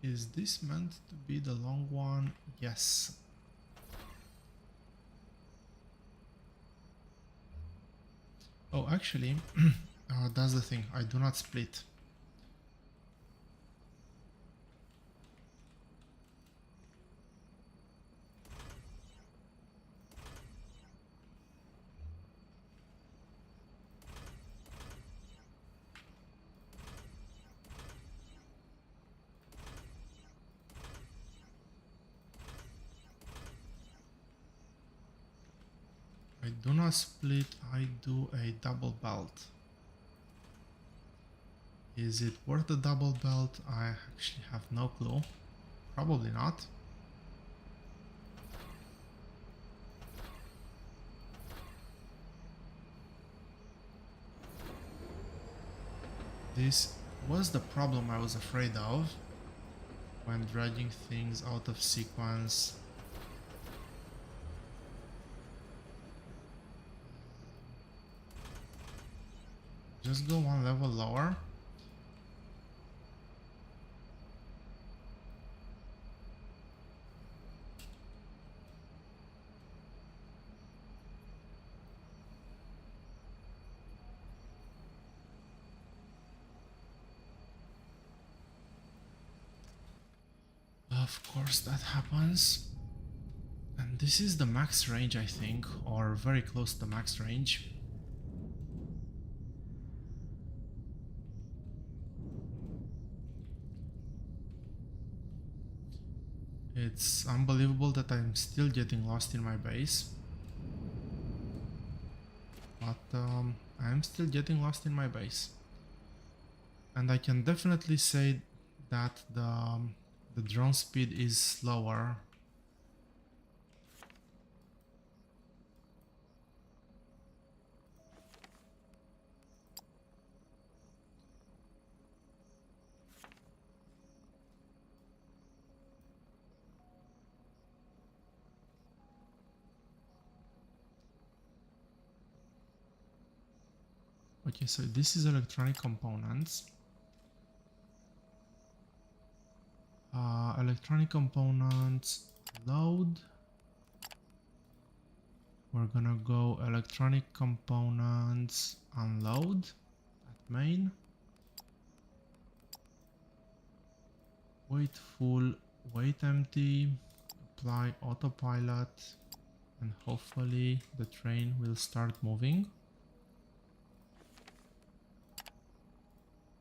Is this meant to be the long one? Yes. Oh, actually, that's the thing. I do not split. I do not split, I do a double belt. Is it worth the double belt? I actually have no clue. Probably not. This was the problem I was afraid of when dragging things out of sequence. Just go one level lower. Of course that happens. And this is the max range, I think, or very close to the max range. It's unbelievable that I'm still getting lost in my base. But I'm still getting lost in my base. And I can definitely say that the drone speed is slower. Okay, so this is electronic components. Electronic components load. We're gonna go electronic components unload at main. Wait full, wait empty, apply autopilot, and hopefully the train will start moving.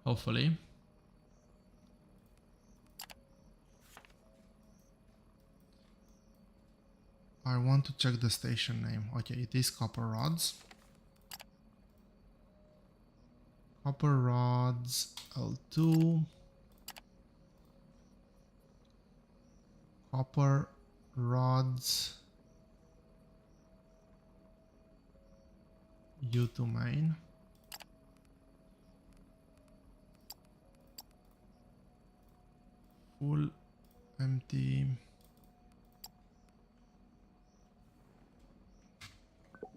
Hopefully. I want to check the station name. Okay, it is Copper Rods. Copper Rods L2. Copper Rods U2 main. Full empty.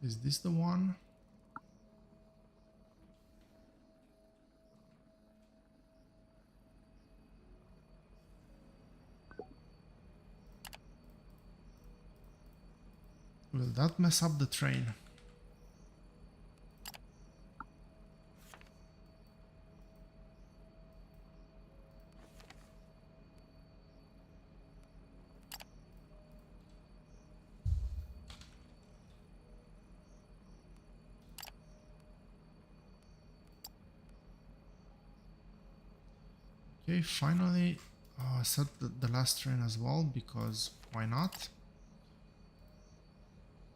Is this the one? Will that mess up the train? Okay, finally set the last train as well, because why not?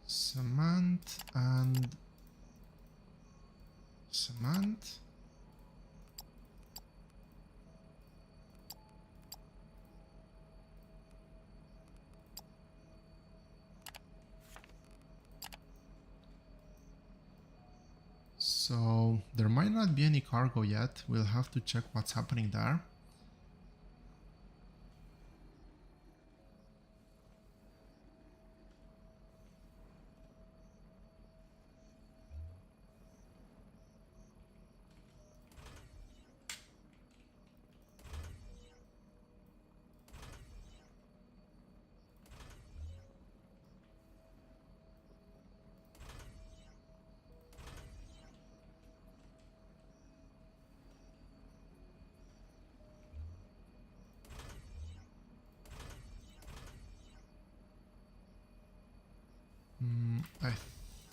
Cement and cement. So there might not be any cargo yet. We'll have to check what's happening there. I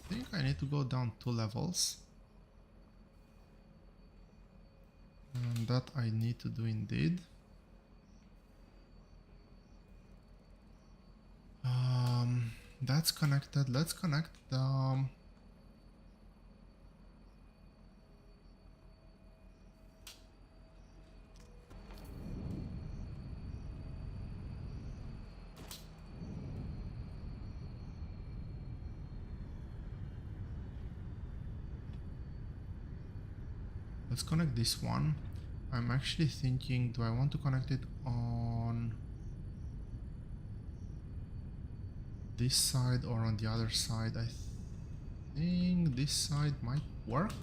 think I need to go down 2 levels. And that I need to do indeed. That's connected. Let's connect the... Let's connect this one. I'm actually thinking, do I want to connect it on this side or on the other side? I think this side might work.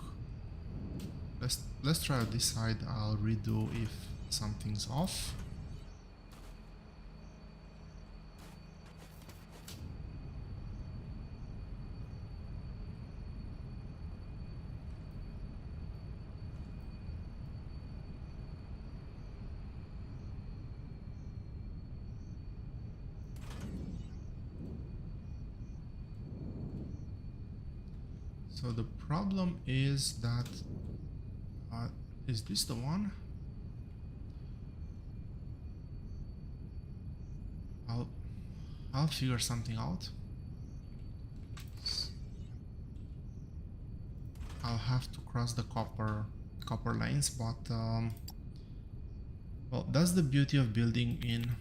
Let's try out this side. I'll redo if something's off. So the problem is that, is this the one? I'll figure something out. I'll have to cross the copper lanes, but well, that's the beauty of building in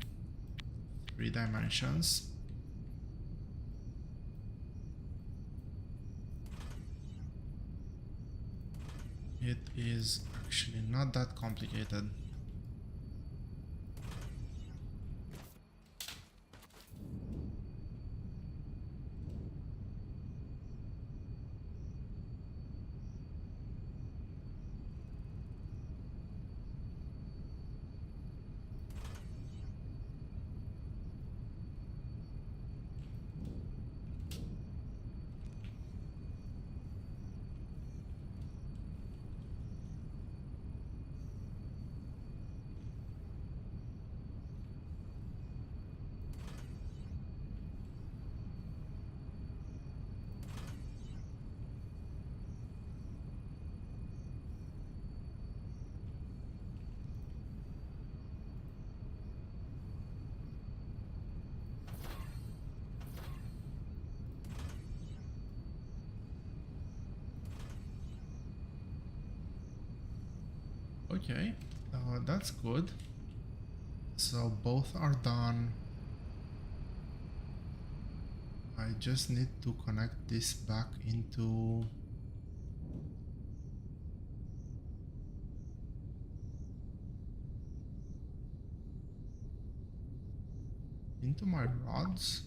3 dimensions. It is actually not that complicated. Okay, that's good. So both are done. I just need to connect this back into my rods.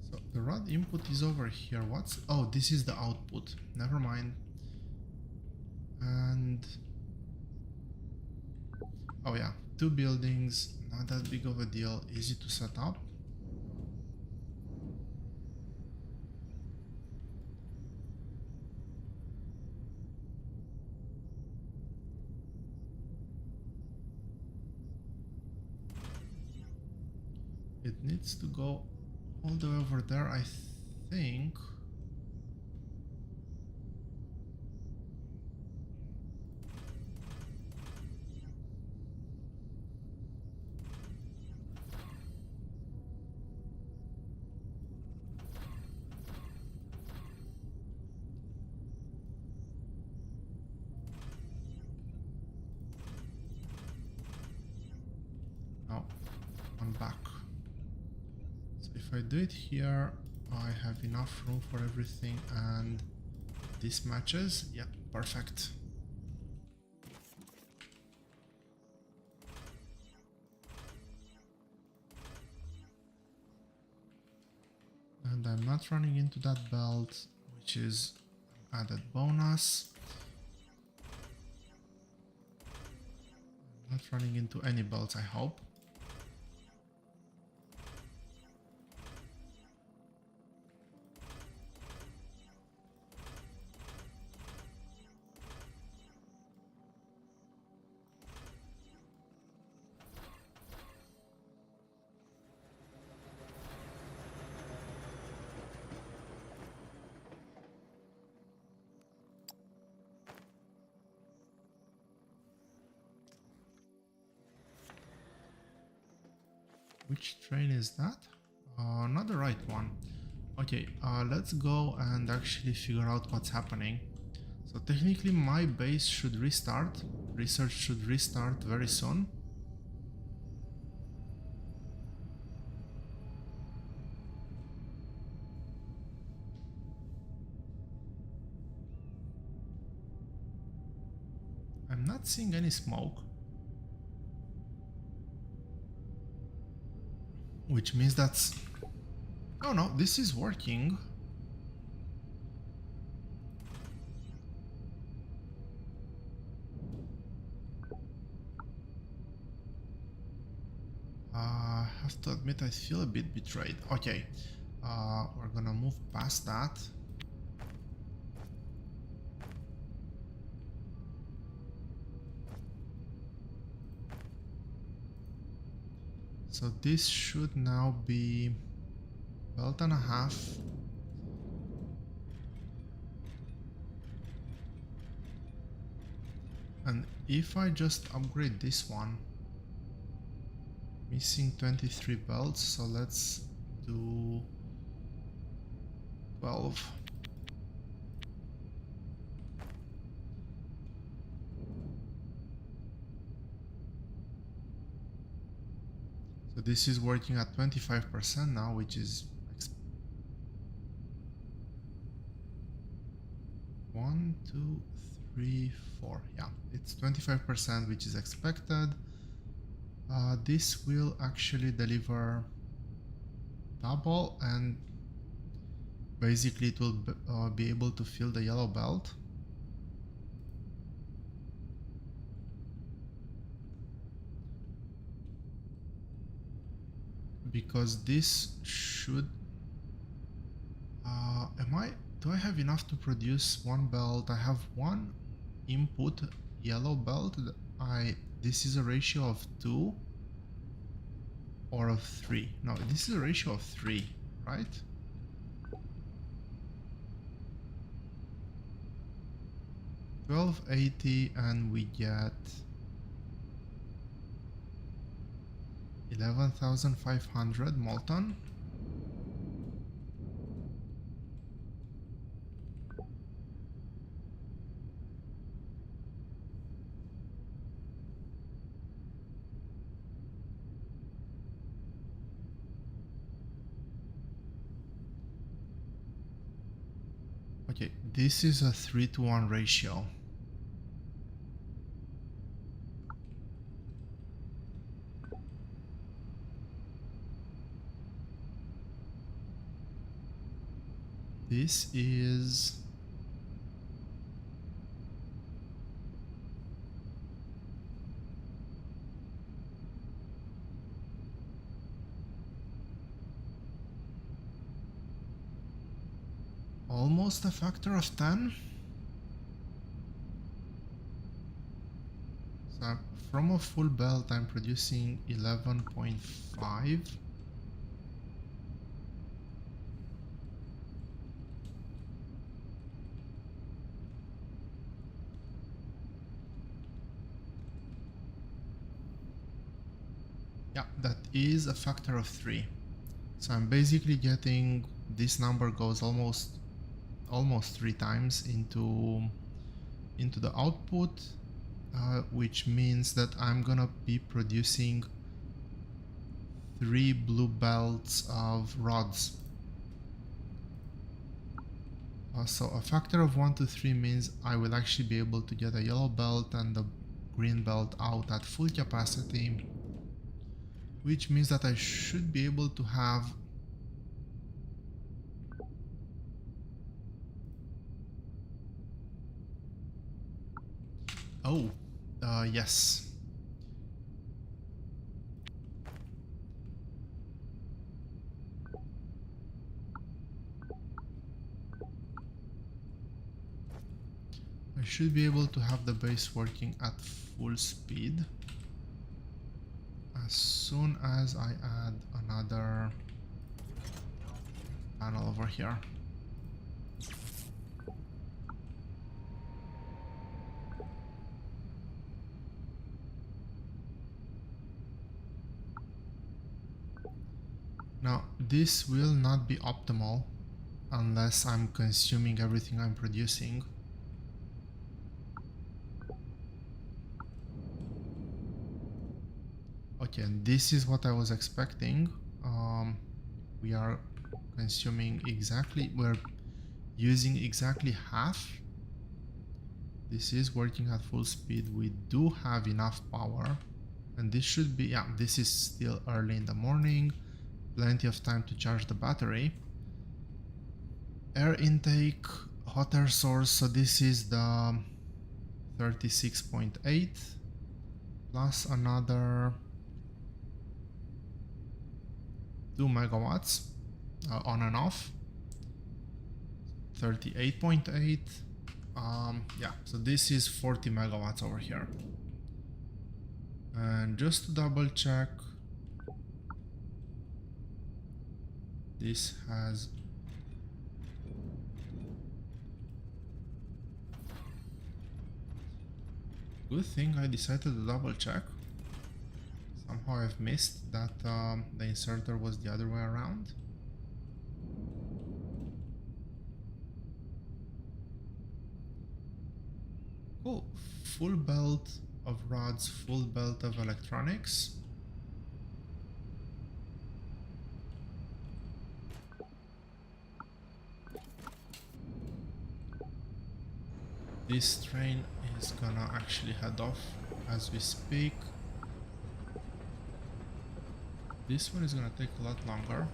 So the rod input is over here. What's... oh, this is the output. Never mind. And oh yeah, 2 buildings, not that big of a deal, easy to set up. It needs to go all the way over there, I think. Oh, I'm back. So if I do it here, I have enough room for everything, and this matches. Yeah, perfect. And I'm not running into that belt, which is added bonus. I'm not running into any belts, I hope. Which train is that? Not the right one. Okay, let's go and actually figure out what's happening. So technically my base should restart. Research should restart very soon. I'm not seeing any smoke, which means that's... oh no, this is working. I have to admit I feel a bit betrayed. Okay, we're gonna move past that. So this should now be belt and a half. And if I just upgrade this one, missing 23 belts, so let's do 12. So this is working at 25% now, which is 1, 2, 3, 4. Yeah, it's 25%, which is expected. This will actually deliver double, and basically it will be able to fill the yellow belt. Because this should... do I have enough to produce one belt? I have one input yellow belt. This is a ratio of 2 or of 3. No, this is a ratio of 3, right? $12.80 and we get 11,500 molten. Okay, this is a 3-to-1 ratio. This is... almost a factor of 10. So from a full belt I'm producing 11.5. Yeah, that is a factor of 3. So I'm basically getting... this number goes almost 3 times into the output, which means that I'm gonna be producing 3 blue belts of rods. So a factor of 1 to 3 means I will actually be able to get a yellow belt and the green belt out at full capacity, which means that I should be able to have... oh, yes. I should be able to have the base working at full speed as soon as I add another panel over here. Now, this will not be optimal unless I'm consuming everything I'm producing. Okay, and this is what I was expecting. We are consuming exactly... we're using exactly half. This is working at full speed. We do have enough power. And this should be... yeah, this is still early in the morning. Plenty of time to charge the battery. Air intake, hot air source, so this is the 36.8 plus another 2 megawatts on and off, 38.8. Yeah, so this is 40 megawatts over here. And just to double check, this has... good thing I decided to double check. Somehow I've missed that the inserter was the other way around. Cool. Full belt of rods, full belt of electronics. This train is gonna actually head off as we speak. This one is gonna take a lot longer.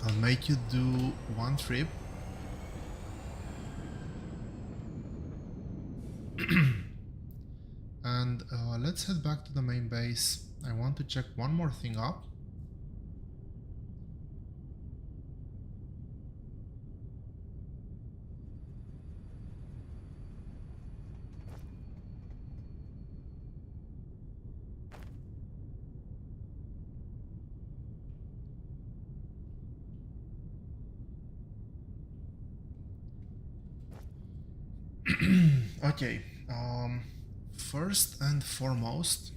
I'll make you do one trip. And let's head back to the main base. I want to check one more thing up. Okay, first and foremost,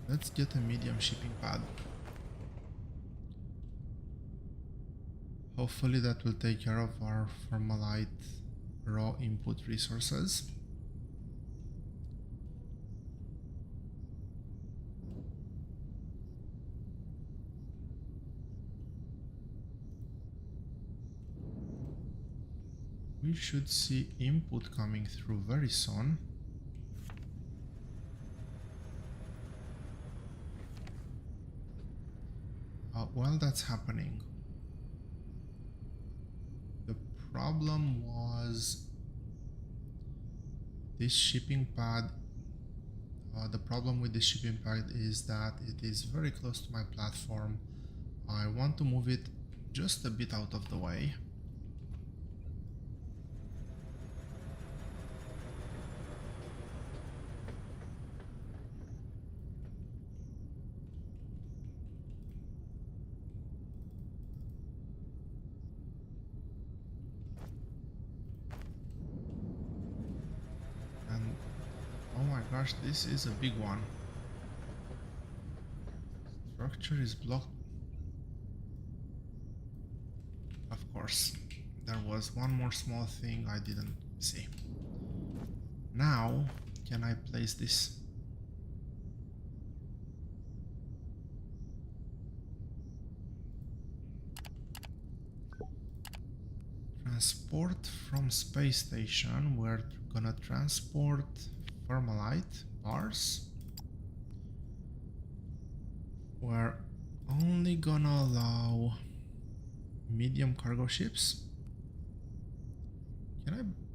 let's get a medium shipping pad. Hopefully that will take care of our Formalite raw input resources. We should see input coming through very soon. While that's happening, the problem was this shipping pad. The problem with this shipping pad is that it is very close to my platform. I want to move it just a bit out of the way. Oh my gosh, this is a big one. Structure is blocked. Of course, there was one more small thing I didn't see. Now, can I place this? Transport from space station. We're gonna transport Formalite bars. We're only gonna allow medium cargo ships.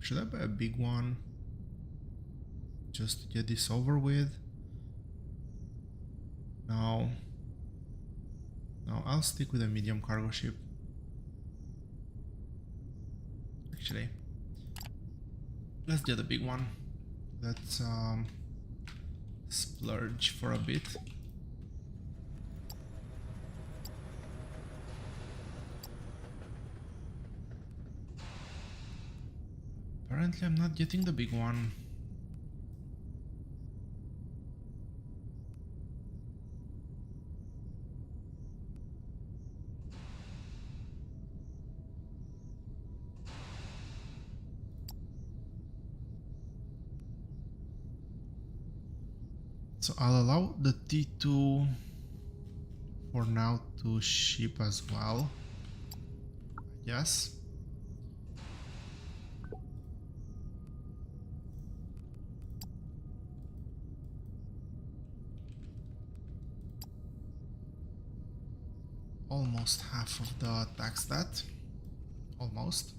Should I buy a big one just to get this over with? No, I'll stick with a medium cargo ship. Actually, let's get a big one. Let's splurge for a bit. Apparently I'm not getting the big one. So I'll allow the T2 for now to ship as well. Yes. Almost half of the tax debt. Almost.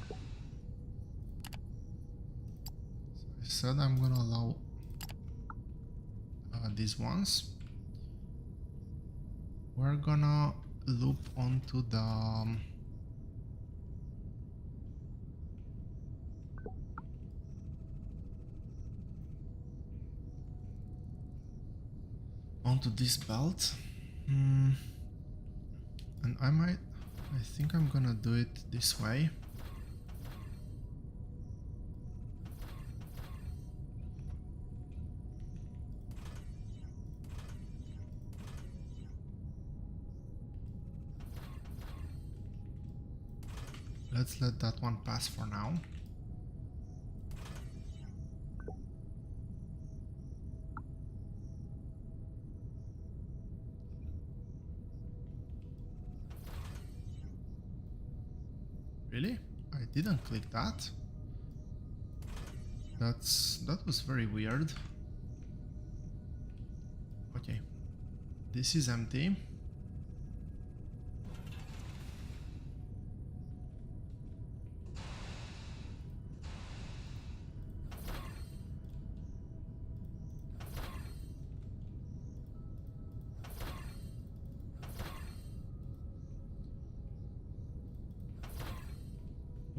So I said I'm gonna allow these ones. We're gonna loop onto the onto this belt. And I think I'm gonna do it this way. Let's let that one pass for now. Really? I didn't click that. That was very weird. Okay. This is empty.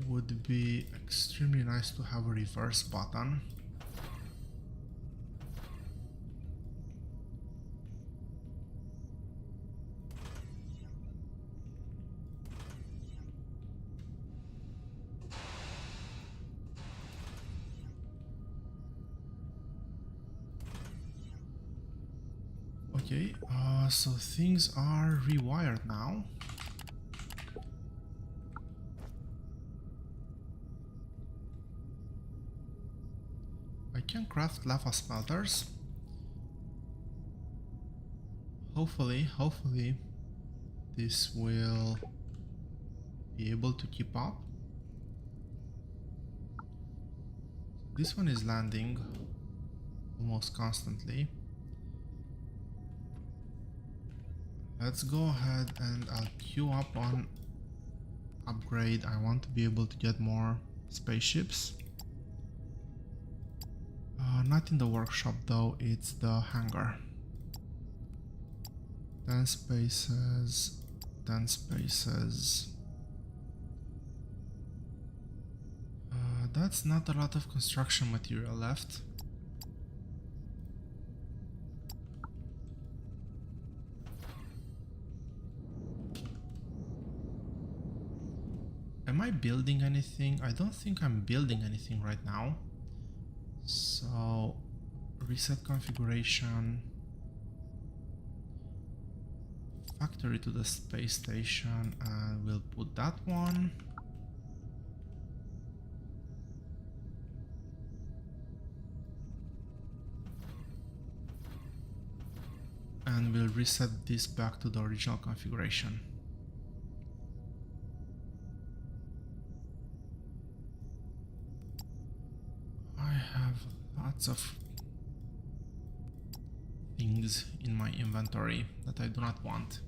Would be extremely nice to have a reverse button. Okay, so things are rewired now. I can craft lava smelters. Hopefully this will be able to keep up. This one is landing almost constantly. Let's go ahead and I'll queue up on upgrade. I want to be able to get more spaceships. Not in the workshop though, it's the hangar. 10 spaces, 10 spaces. That's not a lot of construction material left. Am I building anything? I don't think I'm building anything right now. So, reset configuration. Factory to the space station, and we'll put that one. And we'll reset this back to the original configuration. I have lots of things in my inventory that I do not want,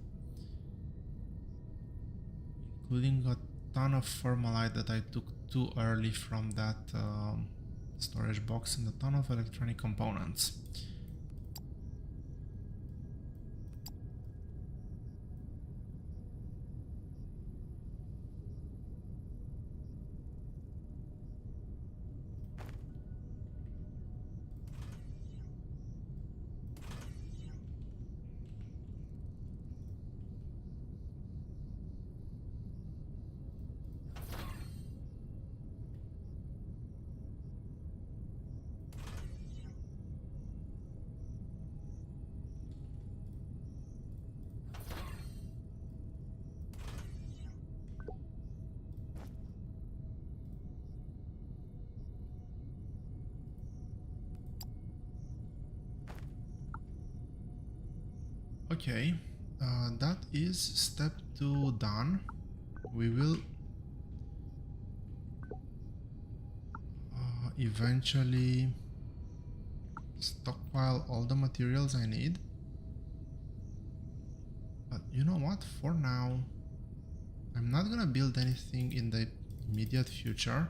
including a ton of formalite that I took too early from that storage box and a ton of electronic components. Okay, that is step 2 done. We will eventually stockpile all the materials I need. But you know what? For now, I'm not gonna build anything in the immediate future.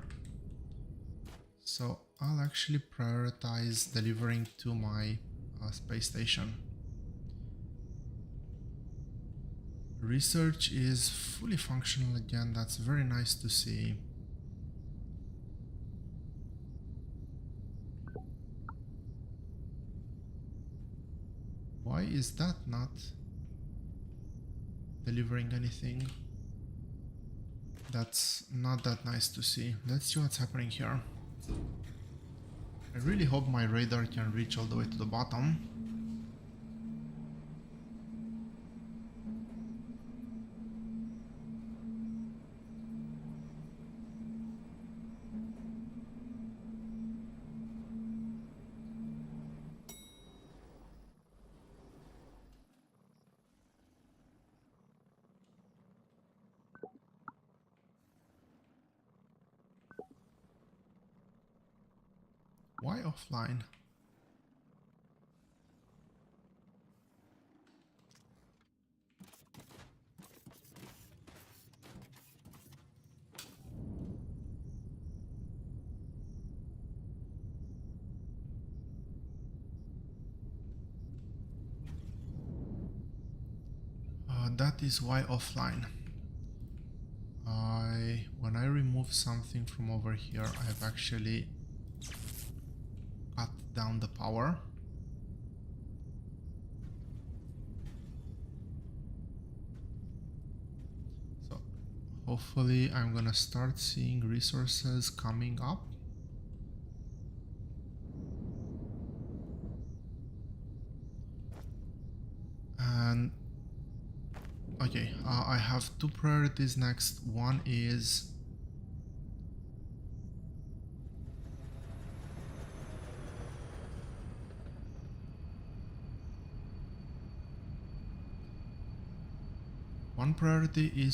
So I'll actually prioritize delivering to my space station. Research is fully functional again. That's very nice to see. Why is that not delivering anything? That's not that nice to see. Let's see what's happening here. I really hope my radar can reach all the way to the bottom. Why offline? That is why offline. When I remove something from over here, I've actually cut down the power. So hopefully I'm gonna start seeing resources coming up. And okay, I have two priorities next. One is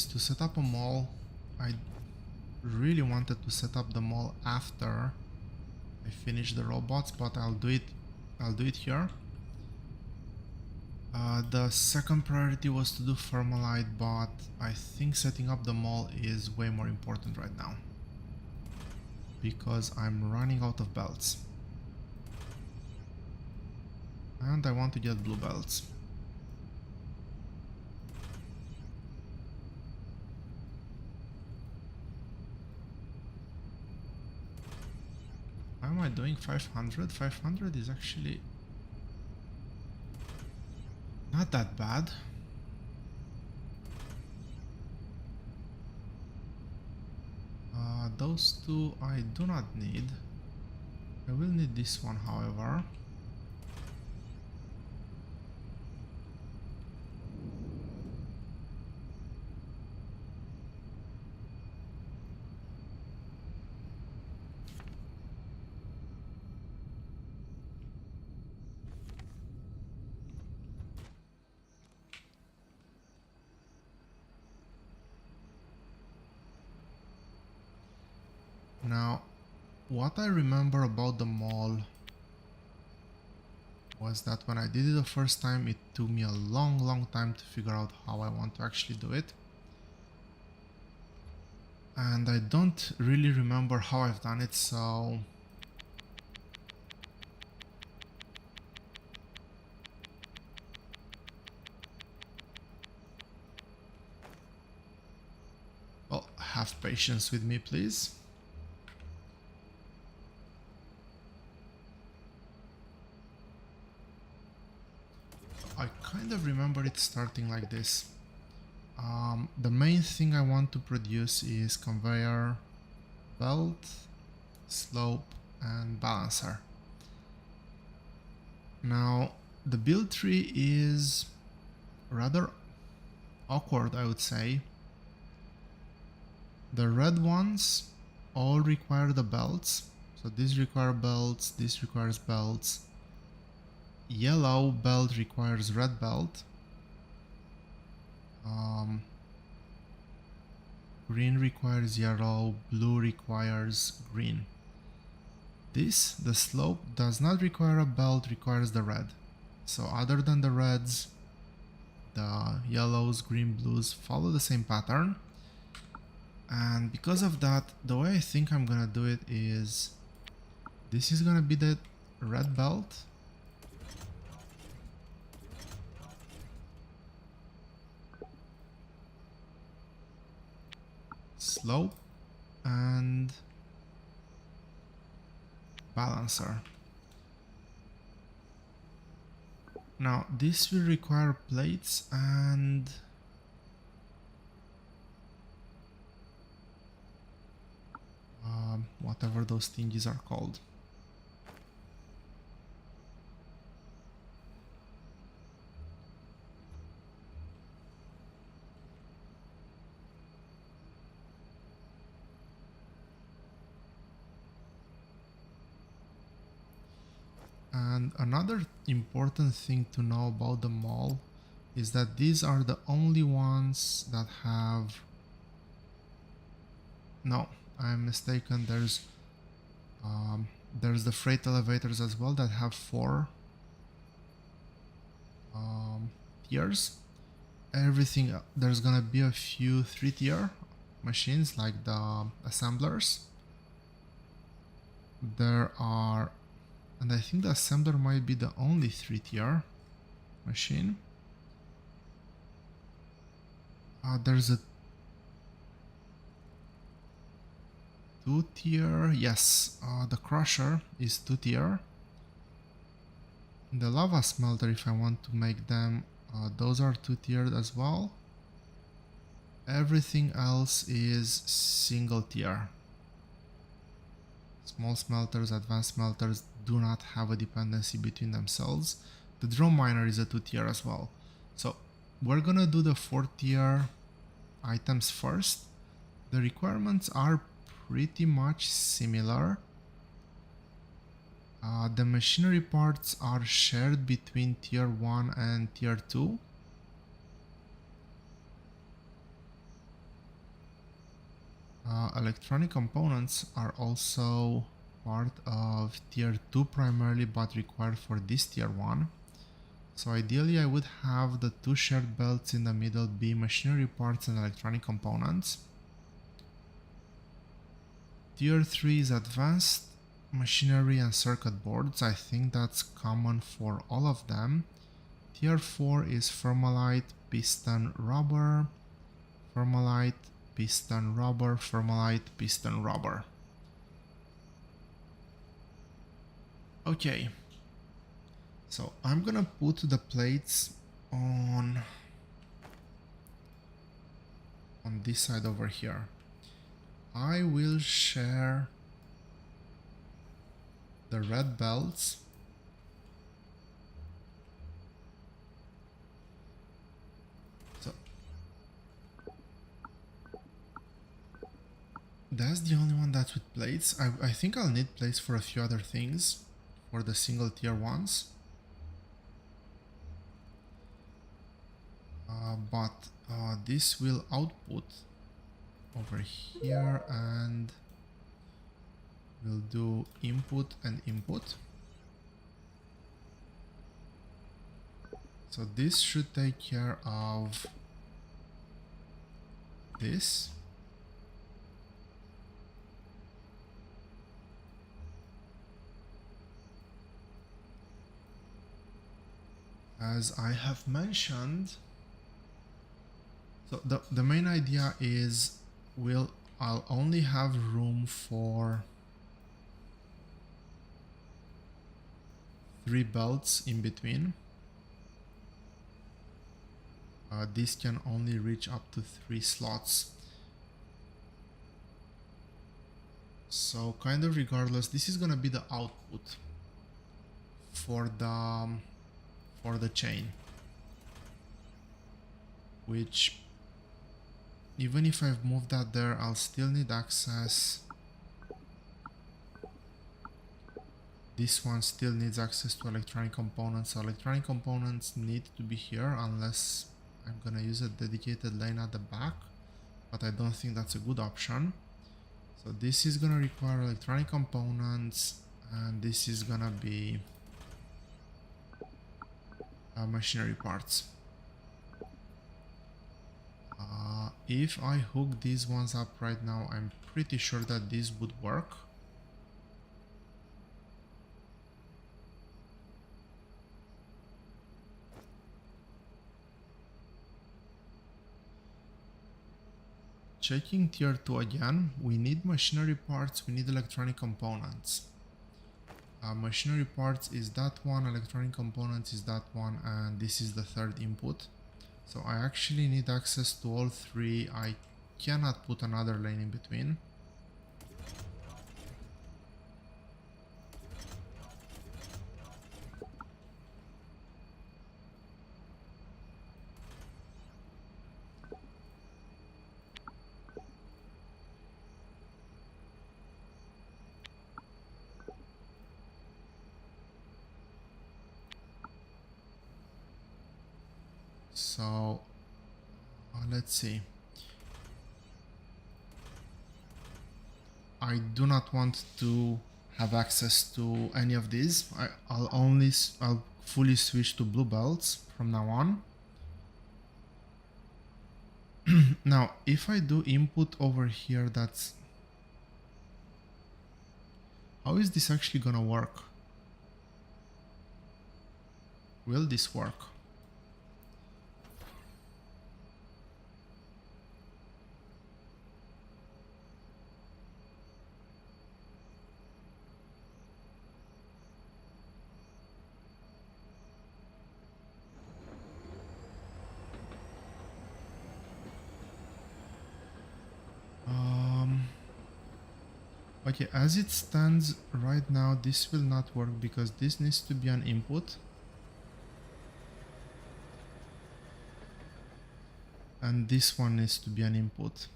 to set up a mall. I really wanted to set up the mall after I finish the robots, but I'll do it here. The second priority was to do Thermalite, but I think setting up the mall is way more important right now because I'm running out of belts and I want to get blue belts. How am I doing? 500? 500 is actually not that bad. Those two I do not need. I will need this one, however. Now, what I remember about the mall was that when I did it the first time, it took me a long time to figure out how I want to actually do it. And I don't really remember how I've done it, so well, have patience with me, please. I kind of remember it starting like this. The main thing I want to produce is conveyor, belt, slope, and balancer. Now, the build tree is rather awkward, I would say. The red ones all require the belts. So these require belts, this requires belts. Yellow belt requires red belt. Green requires yellow, blue requires green. This, the slope, does not require a belt, requires the red. So other than the reds, the yellows, green, blues follow the same pattern. And because of that, the way I think I'm gonna do it is this is gonna be the red belt. Slope and balancer. Now this will require plates and whatever those thingies are called. And another important thing to know about the mall is that these are the only ones that have... No, I'm mistaken. There's the freight elevators as well that have 4 tiers. Everything, there's gonna be a few 3-tier machines like the assemblers. There are, and I think the assembler might be the only 3-tier machine. There's a 2-tier, yes, the crusher is 2-tier. The lava smelter, if I want to make them, those are 2-tiered as well. Everything else is single tier. Small smelters, advanced smelters do not have a dependency between themselves. The drone miner is a 2-tier as well. So we're gonna do the 4-tier items first. The requirements are pretty much similar. The machinery parts are shared between tier 1 and tier 2. Electronic components are also part of tier 2 primarily, but required for this tier 1. So ideally I would have the 2 shared belts in the middle be machinery parts and electronic components. Tier 3 is advanced machinery and circuit boards. I think that's common for all of them. Tier 4 is thermalite, piston, rubber, thermalite, piston, rubber, thermalite, piston, rubber. Okay, so I'm gonna put the plates on this side over here. I will share the red belts so that's the only one that's with plates. I think I'll need plates for a few other things for the single tier ones, but this will output over here and we'll do input and input. So this should take care of this. As I have mentioned, so the main idea is I'll only have room for 3 belts in between. This can only reach up to 3 slots. So kind of regardless, this is gonna be the output for the chain, which even if I've moved that there, I'll still need access. This one still needs access to electronic components. So electronic components need to be here unless I'm gonna use a dedicated lane at the back, but I don't think that's a good option. So this is gonna require electronic components and this is gonna be machinery parts. If I hook these ones up right now, I'm pretty sure that this would work. Checking tier 2 again, we need machinery parts, we need electronic components. Machinery parts is that one, electronic components is that one, and this is the third input. So I actually need access to all three. I cannot put another lane in between. So let's see. I do not want to have access to any of these. I'll fully switch to blue belts from now on. Now, if I do input over here, that's... How is this actually gonna work? Will this work? Okay, as it stands right now, this will not work because this needs to be an input. And this one needs to be an input.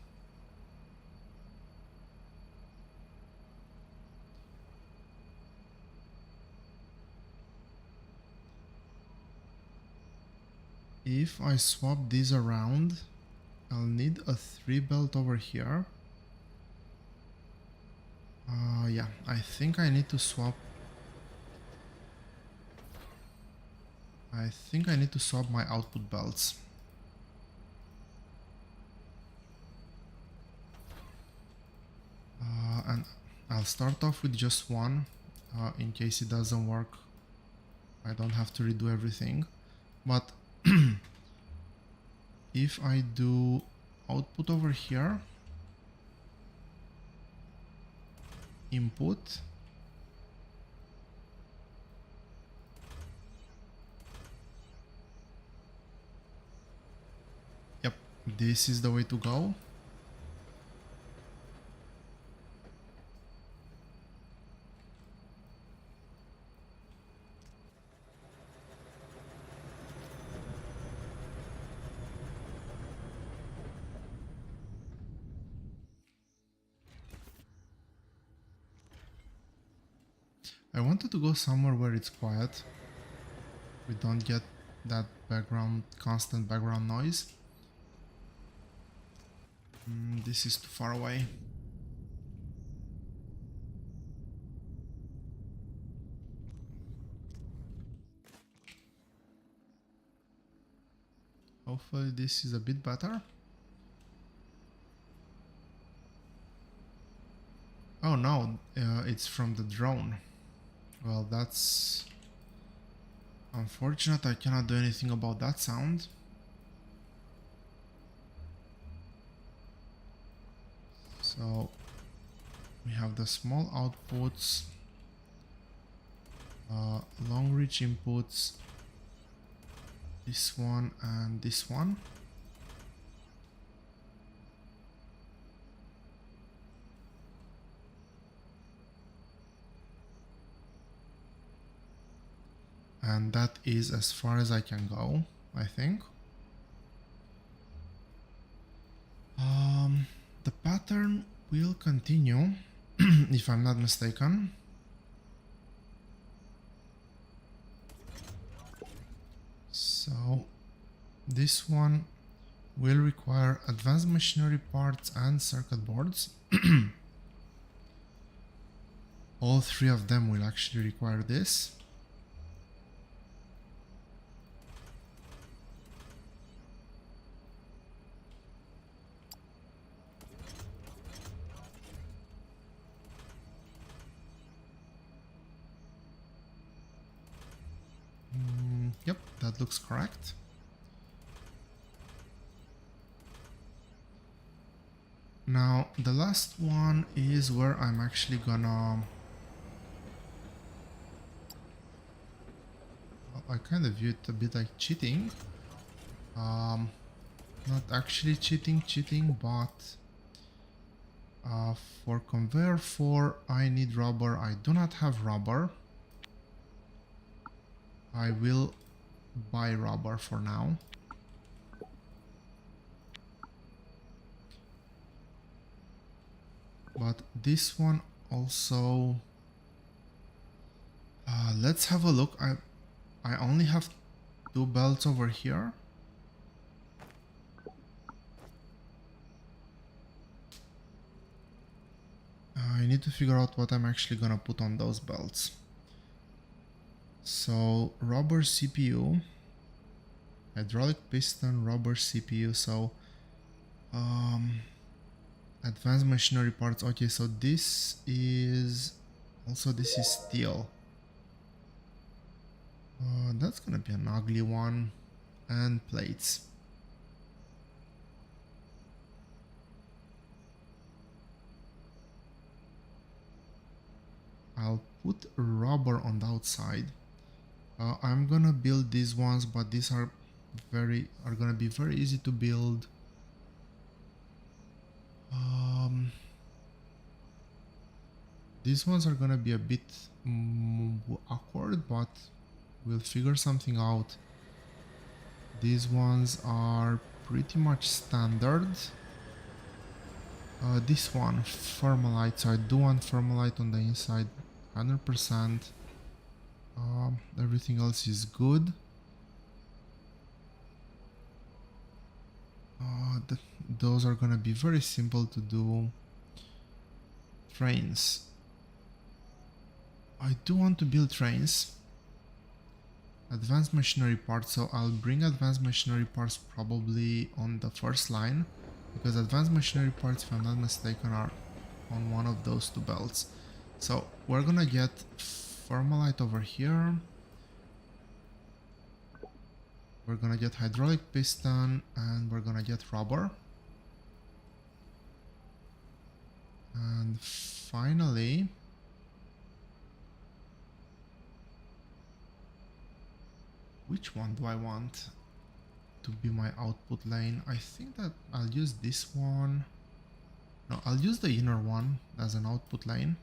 If I swap these around, I'll need a 3 belt over here. Yeah, I think I need to swap. I think I need to swap my output belts. And I'll start off with just one, in case it doesn't work. I don't have to redo everything. But if I do output over here, input, yep, this is the way to go. I wanted to go somewhere where it's quiet. We don't get that constant background noise. This is too far away. Hopefully this is a bit better. Oh no, it's from the drone. Well, that's unfortunate. I cannot do anything about that sound. So we have the small outputs, long reach inputs, this one and this one. And that is as far as I can go, I think. The pattern will continue, if I'm not mistaken. So this one will require advanced machinery parts and circuit boards. All three of them will actually require this. Yep, that looks correct. Now, the last one is where I'm actually gonna I kind of view it a bit like cheating. Not actually cheating, but for conveyor 4 I need rubber. I do not have rubber. I will buy rubber for now. But this one also, let's have a look. I only have 2 belts over here. I need to figure out what I'm actually gonna put on those belts. So rubber CPU, hydraulic piston, rubber CPU. So advanced machinery parts. Okay, so this is steel. That's gonna be an ugly one. And plates. I'll put rubber on the outside. I'm gonna build these ones, but these are gonna be very easy to build. These ones are gonna be a bit awkward, but we'll figure something out. These ones are pretty much standard. This one, Thermalite, so I do want Thermalite on the inside, 100%. Everything else is good. Those are gonna be very simple to do. Trains. I do want to build trains. Advanced machinery parts, so I'll bring advanced machinery parts probably on the first line, because advanced machinery parts, if I'm not mistaken, are on one of those 2 belts. So we're gonna get Thermalite over here. We're gonna get hydraulic piston, and we're gonna get rubber. And finally, which one do I want to be my output lane? I think that I'll use this one. No, I'll use the inner one as an output lane.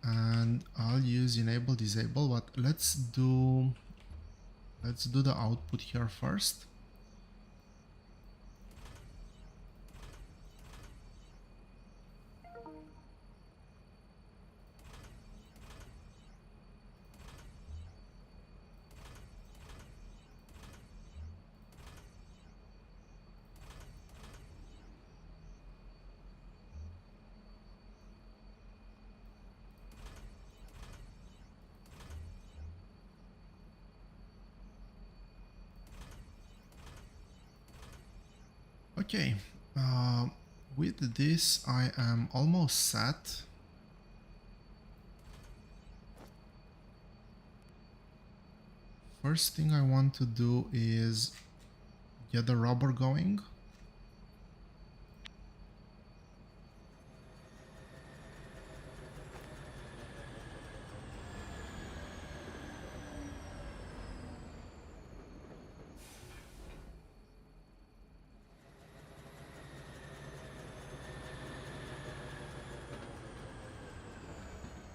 And I'll use enable disable, but let's do the output here first. Okay, with this I am almost set. First thing I want to do is get the rubber going.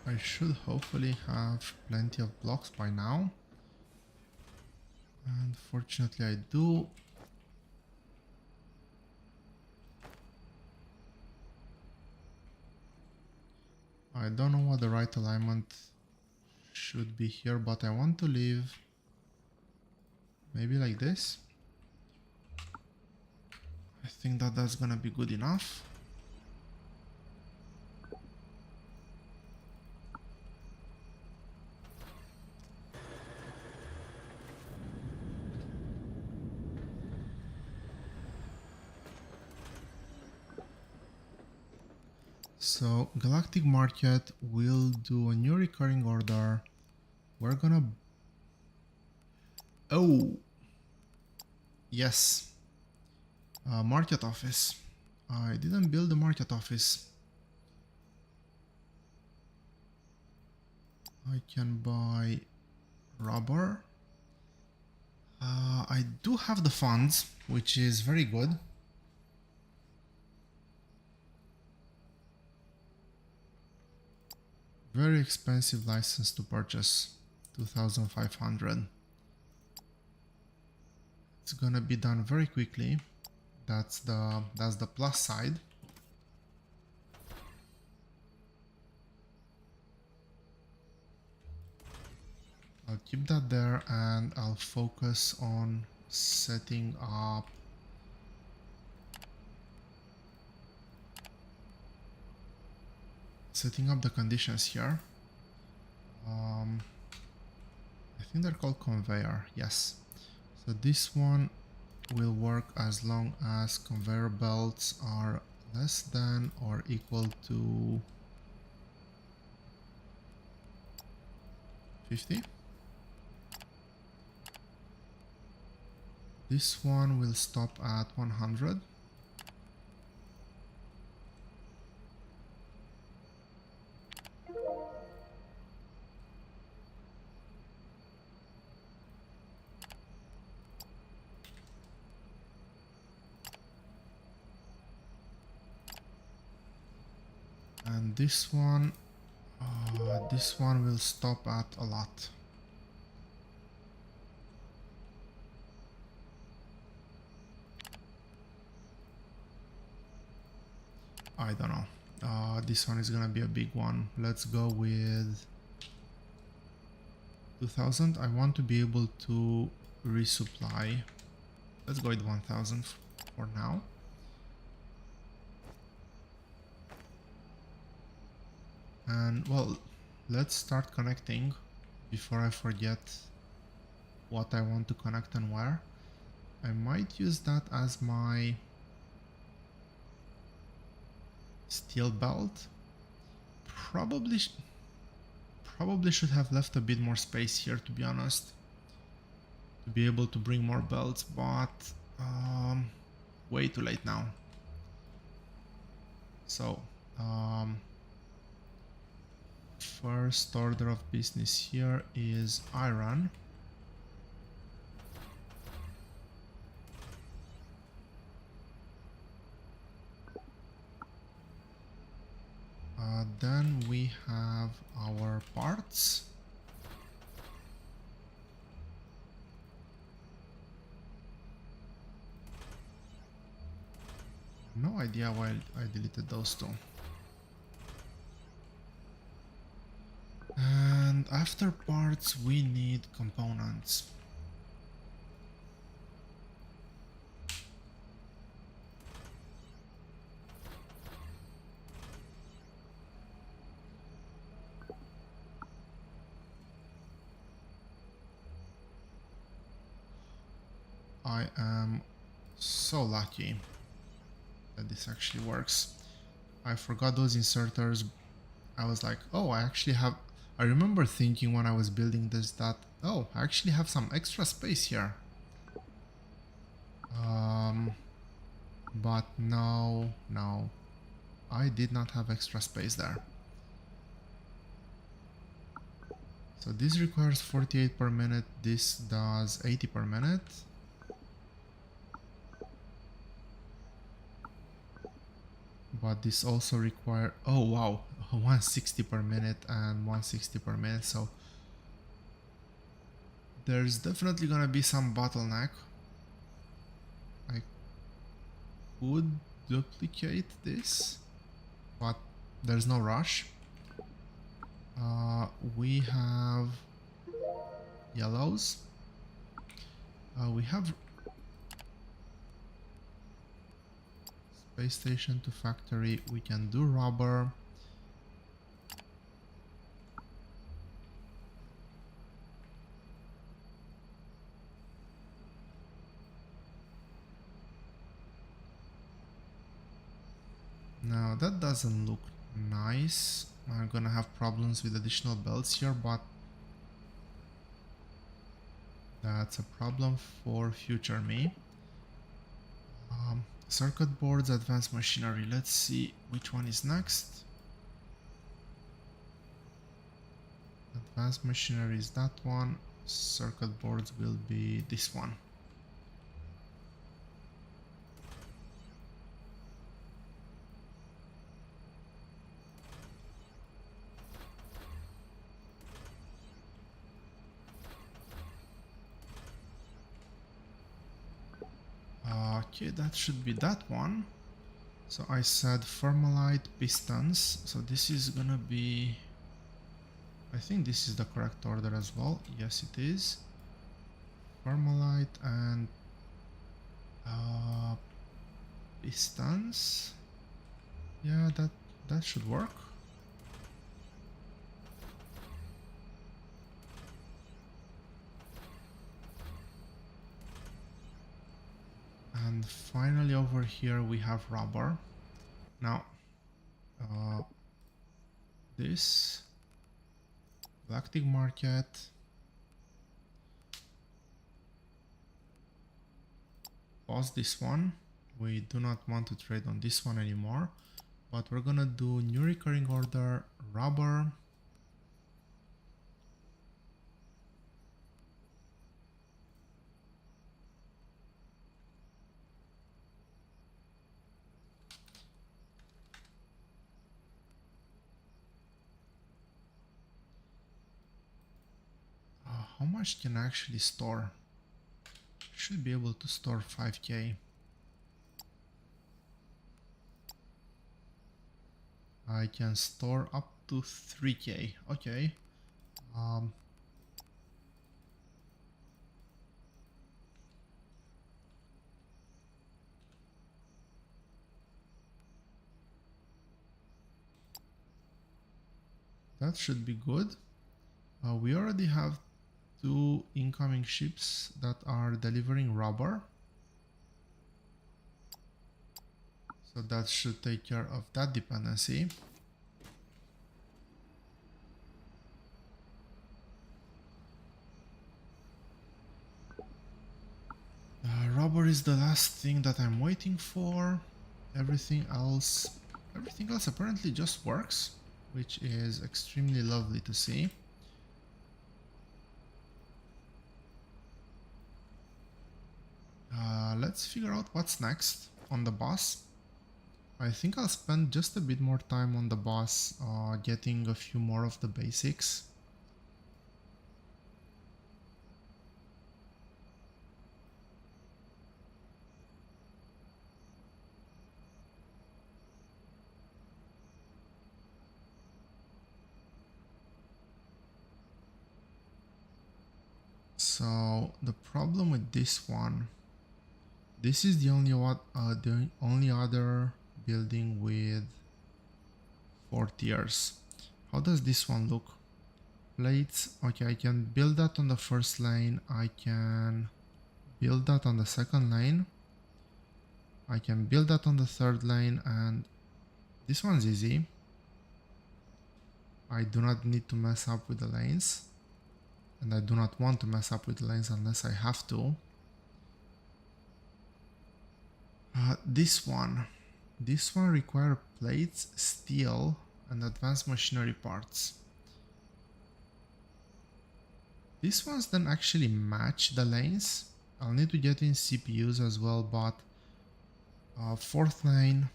I should hopefully have plenty of blocks by now. Unfortunately, I do. I don't know what the right alignment should be here, but I want to leave maybe like this. I think that that's gonna be good enough. So Galactic Market will do a new recurring order. We're gonna... Oh! Yes. Market office. I didn't build the market office. I can buy rubber. I do have the funds, which is very good. Very expensive license to purchase, 2,500. It's gonna be done very quickly. That's the plus side. I'll keep that there and I'll focus on setting up the conditions here. I think they're called conveyor, yes. So this one will work as long as conveyor belts are less than or equal to 50. This one will stop at 100. And this one will stop at a lot. I don't know. This one is gonna be a big one. Let's go with 2000. I want to be able to resupply. Let's go with 1000 for now. And well, let's start connecting before I forget what I want to connect and where. I might use that as my steel belt. Probably should have left a bit more space here, to be honest, to be able to bring more belts, but way too late now. So first order of business here is iron. Then we have our parts. No idea why I deleted those two. And after parts we need components. I am so lucky that this actually works. I forgot those inserters. I was like, oh, I actually have... I remember thinking when I was building this that, oh, I actually have some extra space here. But no, I did not have extra space there. So this requires 48 per minute, this does 80 per minute. But this also require, oh wow, 160 per minute and 160 per minute, so there's definitely gonna be some bottleneck. I could duplicate this, but there's no rush. We have yellows. We have space station to factory. We can do rubber. Now that doesn't look Nice. I'm gonna have problems with additional belts here, but that's a problem for future me. Circuit boards, advanced machinery. Let's see which one is next. Advanced machinery is that one. Circuit boards will be this one. Okay, that should be that one. So I said Thermalite pistons. So this is gonna be... I think this is the correct order as well. Yes, it is. Thermalite and pistons. Yeah, that should work. And finally over here we have rubber. Now, this galactic market. Pause this one. We do not want to trade on this one anymore, but we're gonna do new recurring order, rubber. How much can I actually store? Should be able to store 5k. I can store up to 3k. Okay. That should be good. We already have 2 incoming ships that are delivering rubber. So that should take care of that dependency. Rubber is the last thing that I'm waiting for. Everything else apparently just works, which is extremely lovely to see. Let's figure out what's next on the boss. I think I'll spend just a bit more time on the boss, getting a few more of the basics. So the problem with this one, this is the only other building with 4 tiers. How does this one look? Plates. Okay, I can build that on the first lane. I can build that on the second lane. I can build that on the third lane, and this one's easy. I do not need to mess up with the lanes, and I do not want to mess up with the lanes unless I have to. This one requires plates, steel, and advanced machinery parts. These ones then actually match the lanes. I'll need to get in CPUs as well, but fourth lane,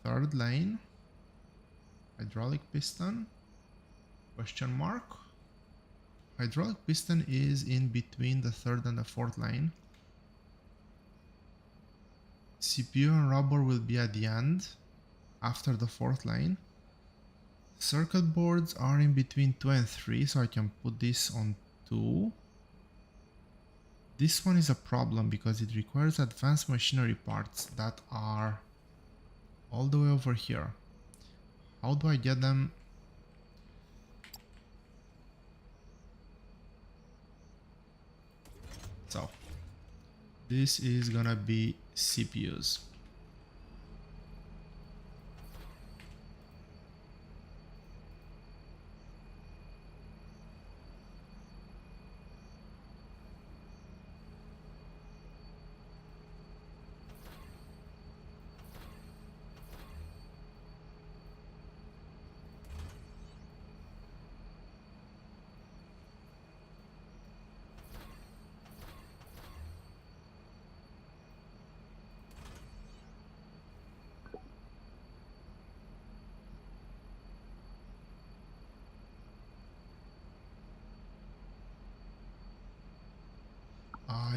third lane, hydraulic piston, question mark. Hydraulic piston is in between the third and the fourth lane. CPU and rubber will be at the end, after the fourth lane. Circuit boards are in between 2 and 3, so I can put this on 2. This one is a problem because it requires advanced machinery parts that are all the way over here. How do I get them? So this is gonna be CPUs.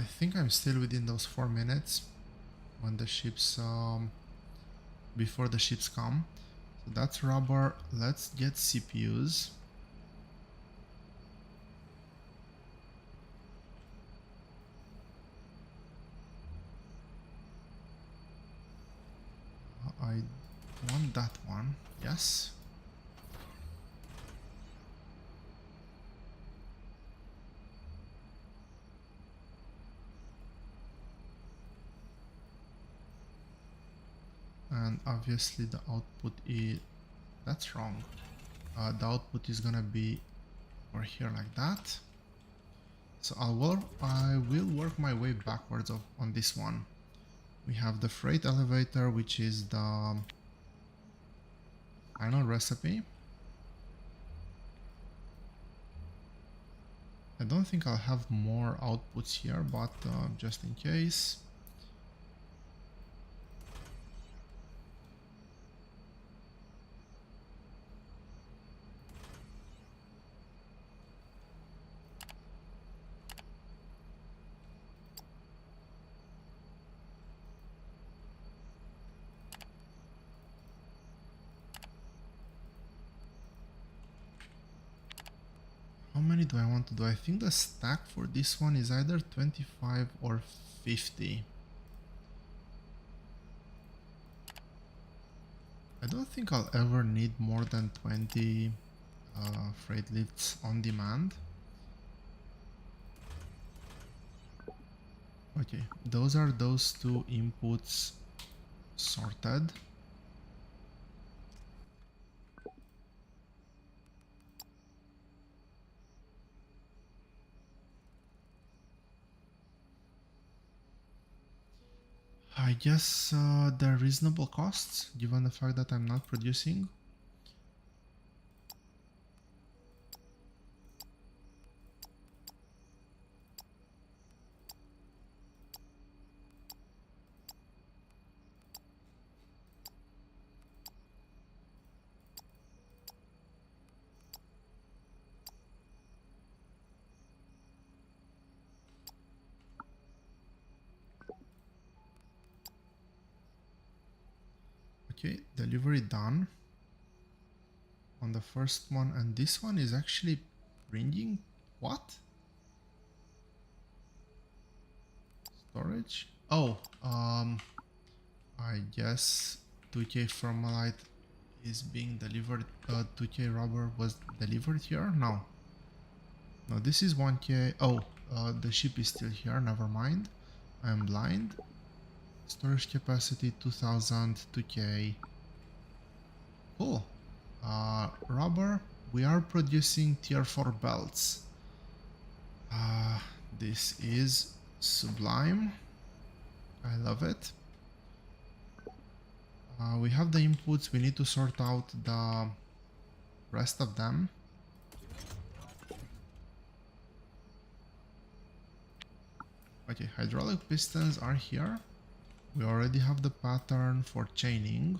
I think I'm still within those 4 minutes when the ships, before the ships come. So that's rubber. Let's get CPUs. I want that one. Yes. And obviously the output is, that's wrong. The output is gonna be over here like that. So I will work my way backwards on this one. We have the freight elevator, which is the final recipe. I don't think I'll have more outputs here, but just in case. How many do I want to do? I think the stack for this one is either 25 or 50. I don't think I'll ever need more than 20 freight lifts on demand. Okay, those are those two inputs sorted. I guess they're reasonable costs given the fact that I'm not producing. Okay, delivery done on the first one, and this one is actually bringing what? Storage? Oh, I guess 2K Formalite is being delivered. 2K rubber was delivered here? No. No, this is 1K. Oh, the ship is still here. Never mind. I'm blind. Storage capacity 2000, 2K. Cool. Rubber, we are producing tier 4 belts. This is sublime. I love it. We have the inputs. We need to sort out the rest of them. Okay, hydraulic pistons are here. We already have the pattern for chaining.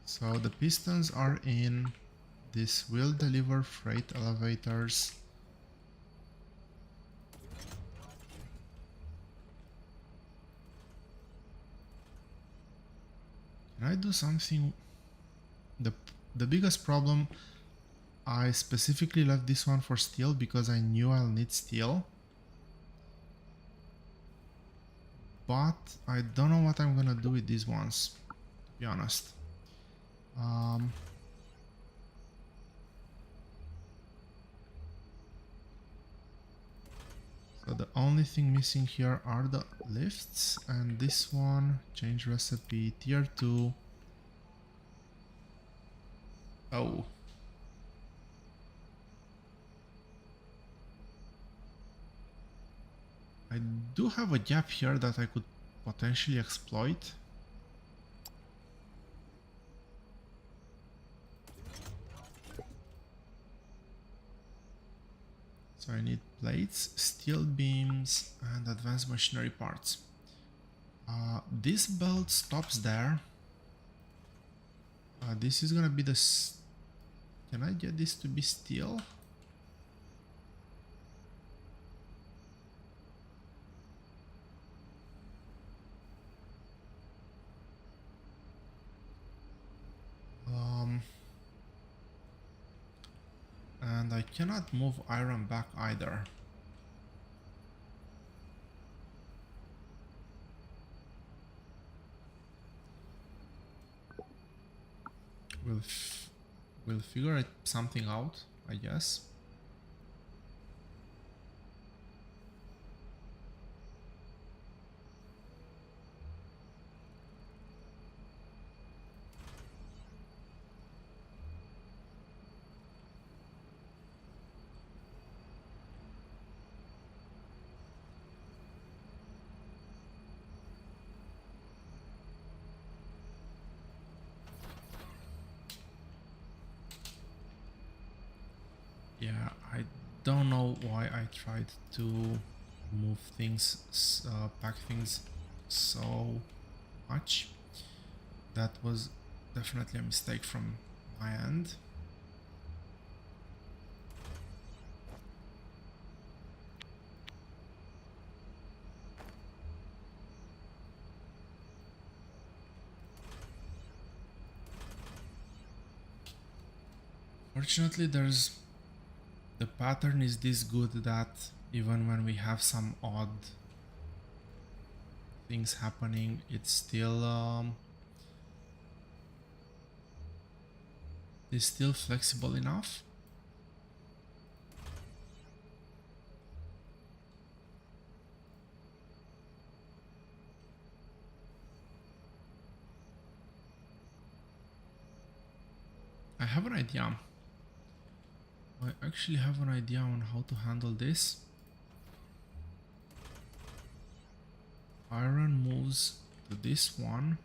So the pistons are in. This will deliver freight elevators. Can I do something? The biggest problem, I specifically left this one for steel because I knew I'll need steel. But I don't know what I'm gonna do with these ones, to be honest. So the only thing missing here are the lifts, and this one, change recipe, tier 2. Oh. I do have a gap here that I could potentially exploit. So I need plates, steel beams, and advanced machinery parts. This belt stops there. This is gonna be the... Can I get this to be steel? And I cannot move iron back either. We'll figure something out, I guess. Yeah, I don't know why I tried to move things, pack things so much. That was definitely a mistake from my end. Fortunately, the pattern is this good that even when we have some odd things happening, it's still flexible enough. I have an idea. I actually have an idea on how to handle this. Iron moves to this one.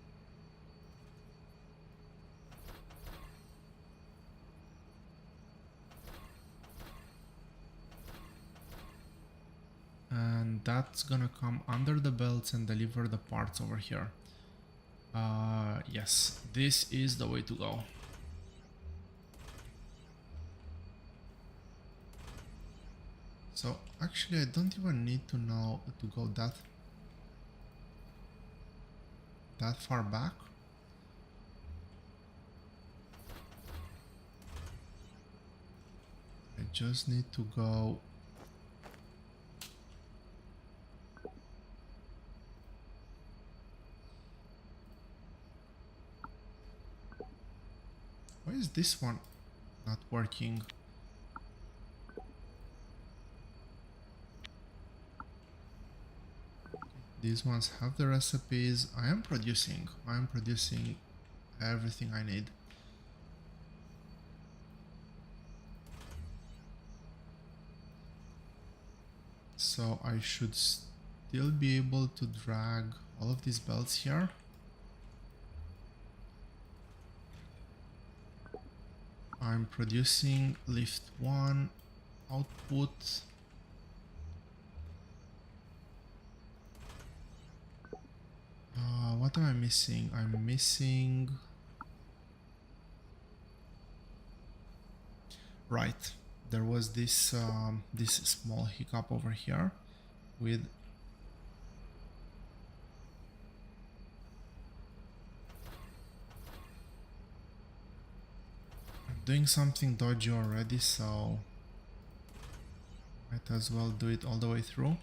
And that's gonna come under the belts and deliver the parts over here. Yes, this is the way to go. So actually I don't even need to know to go that far back. I just need to go why is this one not working? These ones have the recipes. I am producing everything I need. So I should still be able to drag all of these belts here. I'm producing lift 1 output. What am I missing? I'm missing... Right, there was this this small hiccup over here with I'm doing something dodgy already, so might as well do it all the way through.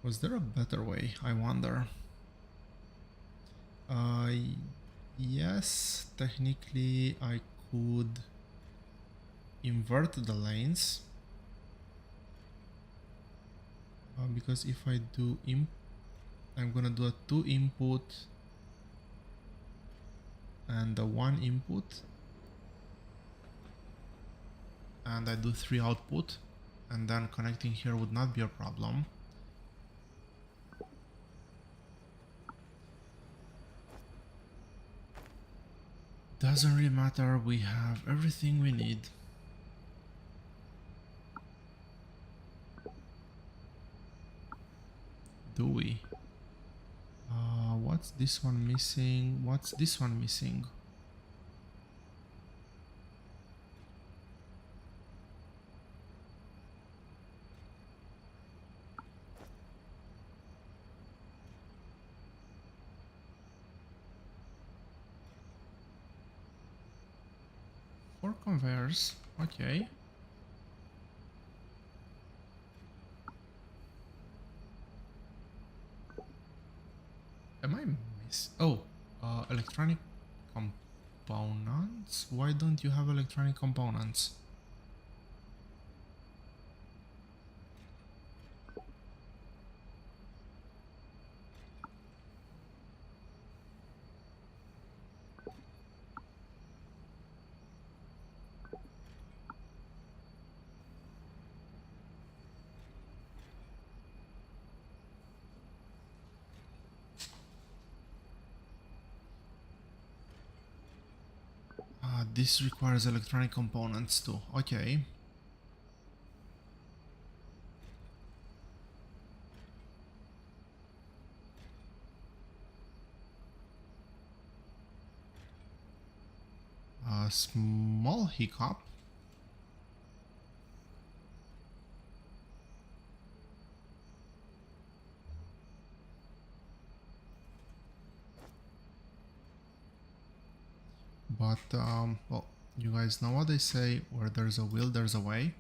Was there a better way, I wonder? Yes, technically I could invert the lanes. Because if I do I'm gonna do a 2 input and a 1 input, and I do 3 output, and then connecting here would not be a problem. Doesn't really matter, we have everything we need. Do we? What's this one missing? What's this one missing? Four conveyors, okay. Am I miss? Oh, electronic components? Why don't you have electronic components? This requires electronic components too. Okay. A small hiccup. But, well, you guys know what they say, where there's a will, there's a way.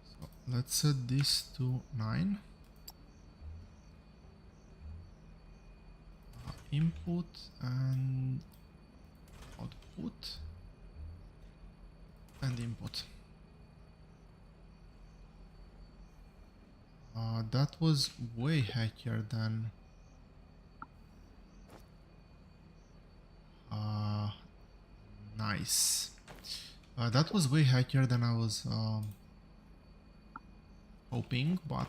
So let's set this to 9. Input and output and input. That was way hackier than nice. That was way hackier than I was hoping, but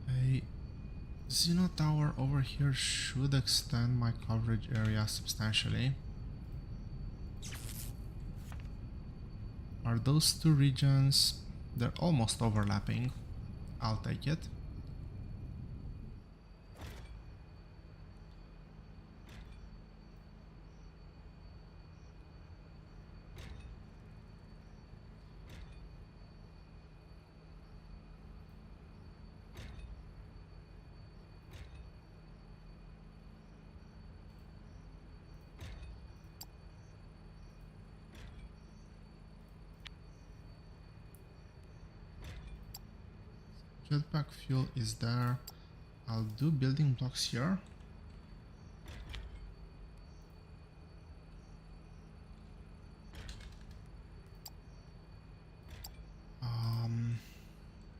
a Xeno tower over here should extend my coverage area substantially. Are those two regions? They're almost overlapping. I'll take it. Jetpack fuel is there. I'll do building blocks here.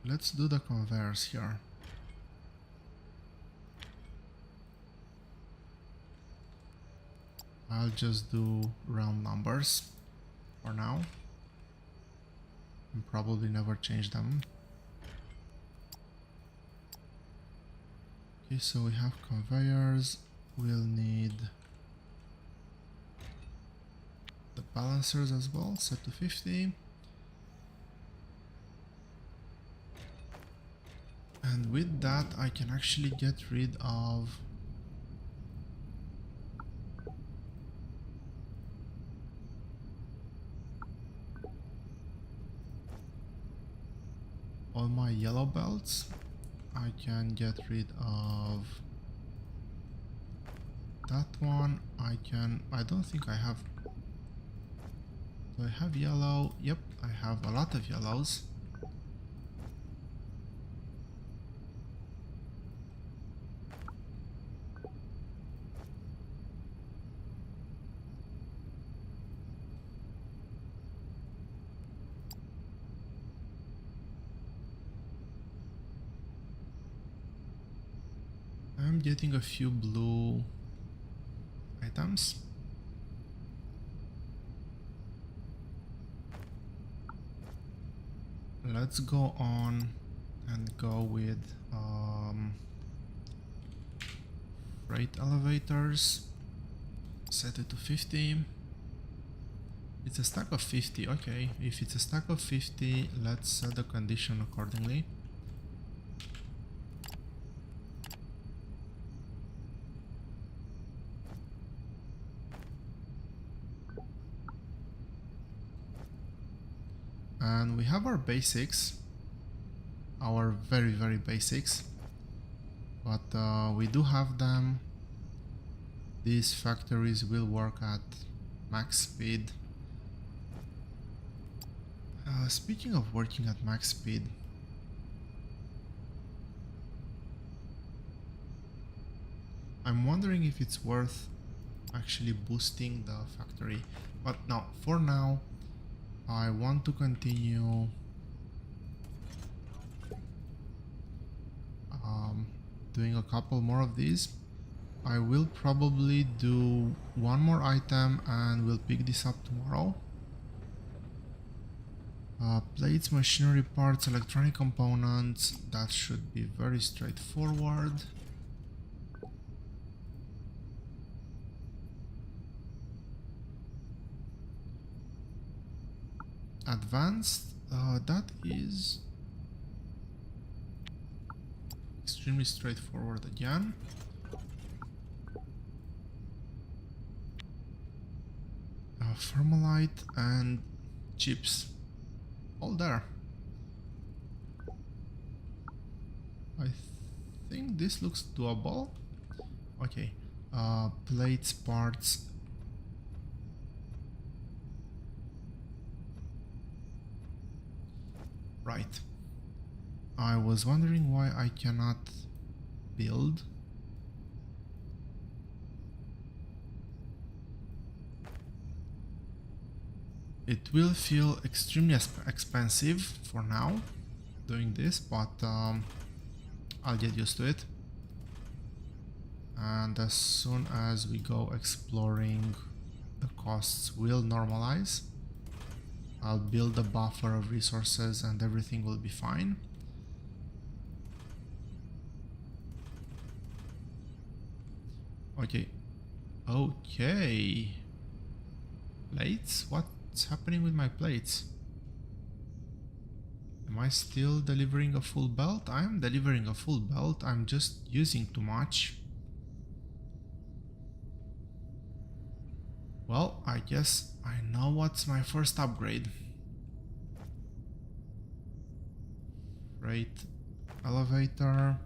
Let's do the conveyors here. I'll just do round numbers for now and probably never change them. Okay, so we have conveyors. We'll need the balancers as well, set to 50. And with that, I can actually get rid of all my yellow belts. I can get rid of that one. I don't think I have. Do I have yellow? Yep, I have a lot of yellows. I'm getting a few blue items. Let's go on and go with freight elevators. Set it to 50. It's a stack of 50. Okay, if it's a stack of 50, let's set the condition accordingly. And we have our basics, our very basics, but we do have them. These factories will work at max speed. Speaking of working at max speed, I'm wondering if it's worth actually boosting the factory, but no, for now I want to continue doing a couple more of these. I will probably do one more item and we'll pick this up tomorrow. Plates, machinery parts, electronic components, that should be very straightforward. Advanced, that is extremely straightforward again. Thermalite and chips, all there. I think this looks doable. Okay, plates, parts. Right. I was wondering why I cannot build. It will feel extremely expensive for now doing this, but I'll get used to it. And as soon as we go exploring, the costs will normalize. I'll build a buffer of resources and everything will be fine. Okay. Okay. Plates? What's happening with my plates? Am I still delivering a full belt? I am delivering a full belt. I'm just using too much. Well, I guess I know what's my first upgrade. Freight elevator.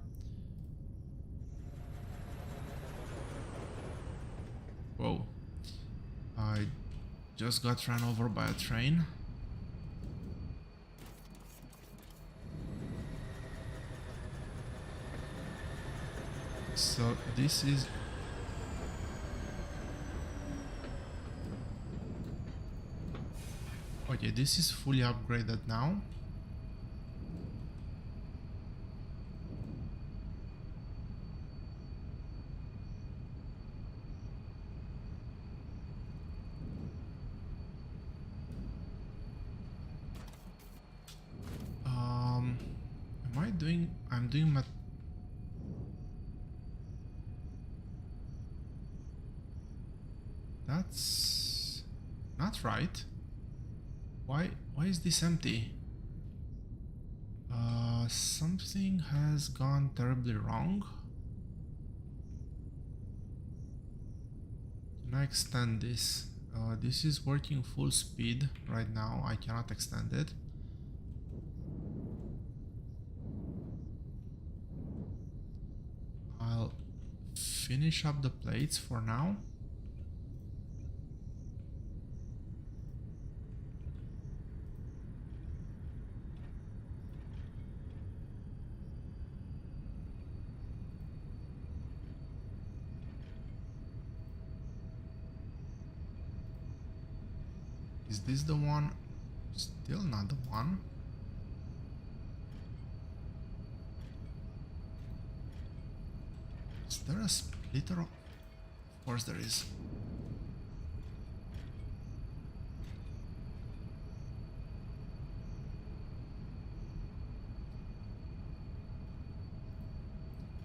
Whoa. I just got run over by a train. So this is... Okay, this is fully upgraded now. I'm doing my... That's not right. Why is this empty? Something has gone terribly wrong. Can I extend this? This is working full speed right now. I cannot extend it. I'll finish up the plates for now. Is this the one? Still not the one. Is there a splitter? Of course there is.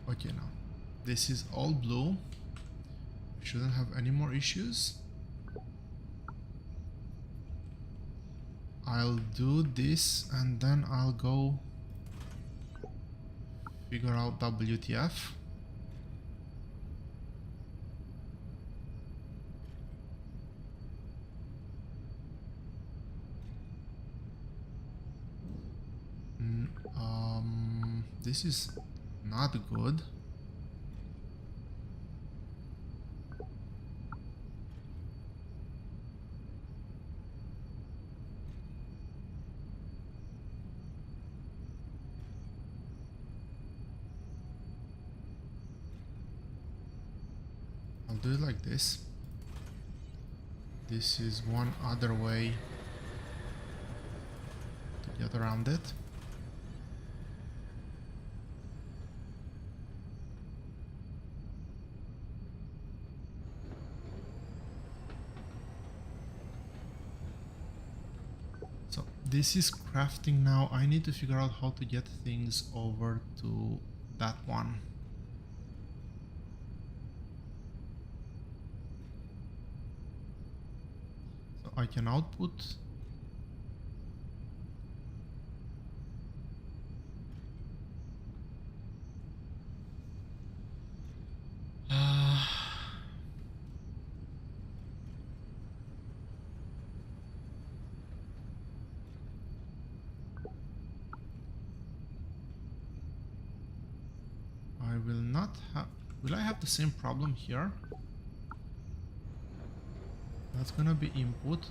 Okay, now this is all blue. We shouldn't have any more issues. I'll do this and then I'll go figure out WTF. This is not good. I'll do it like this. This is one other way to get around it. So this is crafting now. I need to figure out how to get things over to that one. So I can output I will not have... Will I have the same problem here? That's gonna be input.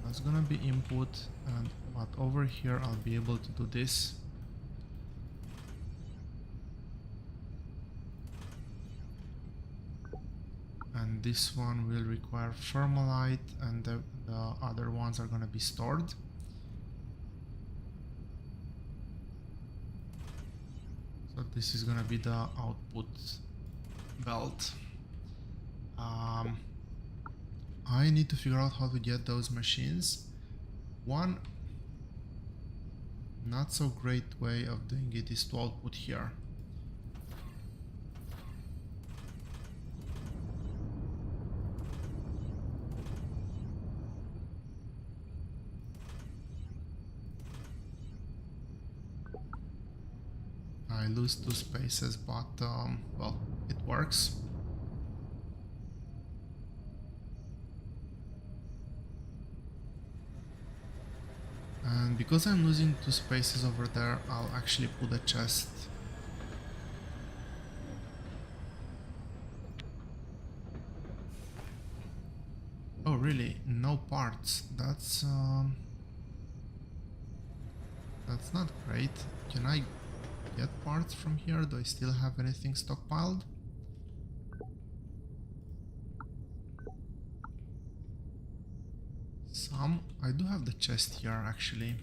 That's gonna be input, and but over here I'll be able to do this. And this one will require thermalite, and the other ones are gonna be stored. So this is gonna be the output belt. I need to figure out how to get those machines. One not so great way of doing it is to output here. I lose 2 spaces, but well, it works. And because I'm losing 2 spaces over there, I'll actually put a chest. Oh really? No parts. That's not great. Can I get parts from here? Do I still have anything stockpiled? Some. I do have the chest here actually.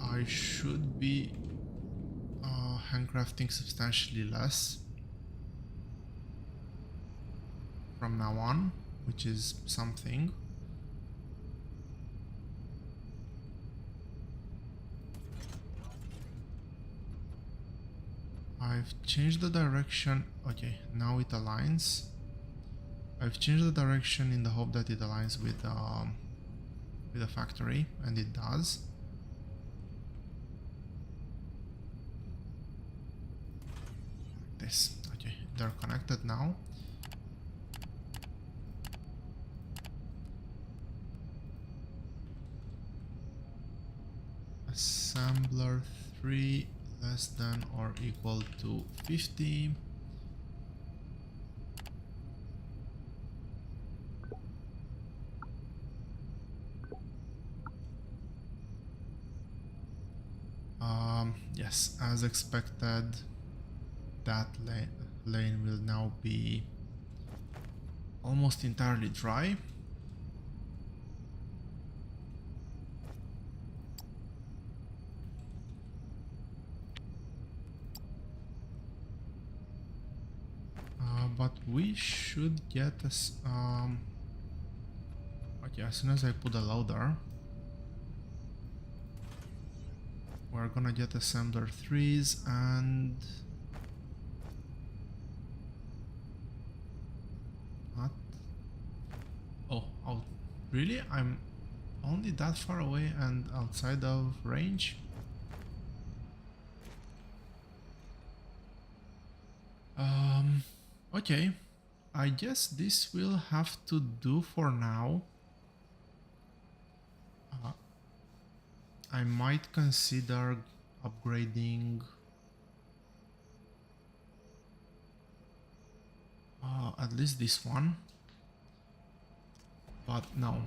I should be handcrafting substantially less from now on, which is something. I've changed the direction. Okay, now it aligns. I've changed the direction in the hope that it aligns with the factory, and it does. Like this. Okay, they're connected now. Assembler 3 less than or equal to 50. Yes, as expected, that lane will now be almost entirely dry. but we should get us okay, as soon as I put a loader, we're gonna get assembler 3s and not. Oh, really? I'm only that far away and outside of range? Okay. I guess this will have to do for now. I might consider upgrading at least this one, but no,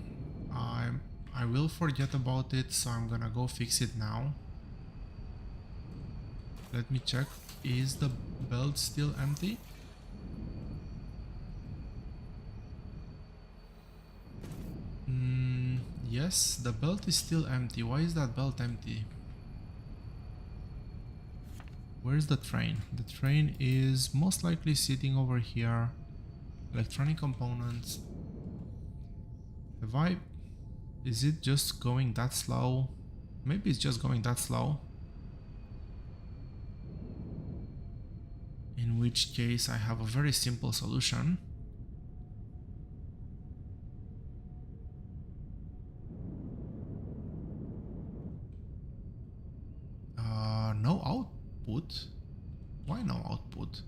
I will forget about it, so I'm gonna go fix it now. Let me check, is the belt still empty? Yes, the belt is still empty. Why is that belt empty? Where's the train? The train is most likely sitting over here. Electronic components. Is it just going that slow? Maybe it's just going that slow. In which case I have a very simple solution. No output? Why no output?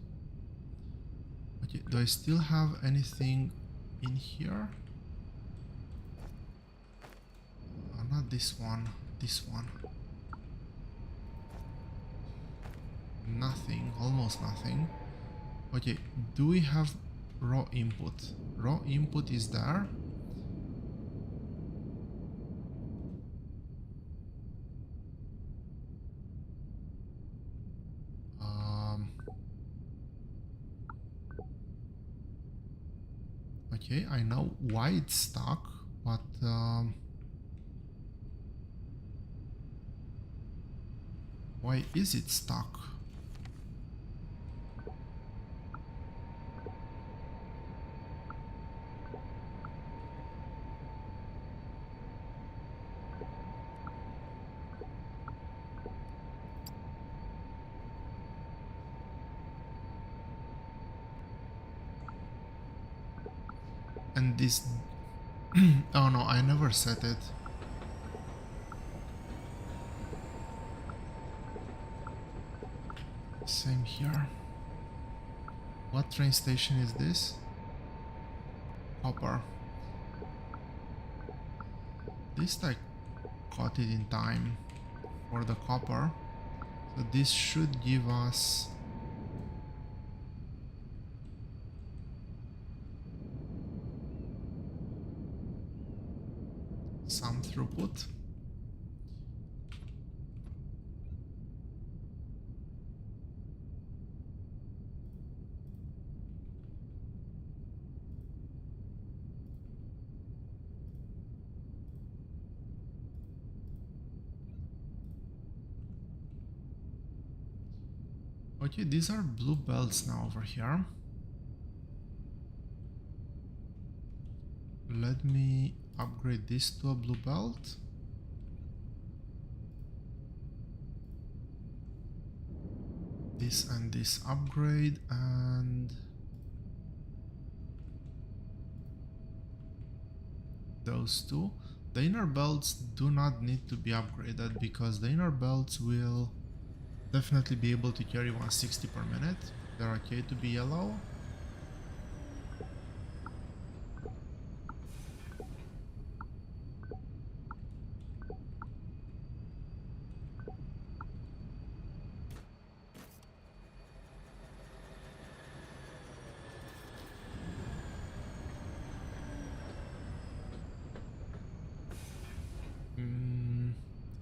Okay, do I still have anything in here? Not this one, this one. Nothing, almost nothing. Okay, do we have raw input? Raw input is there. Okay, I know why it's stuck, but why is it stuck? And this... oh no, I never set it. Same here. What train station is this? Copper. At least I caught it in time for the copper. So this should give us some throughput. Okay, these are blue belts now over here. Let me upgrade this to a blue belt. This and this upgrade, and those two. The inner belts do not need to be upgraded because the inner belts will definitely be able to carry 160 per minute. They're okay to be yellow.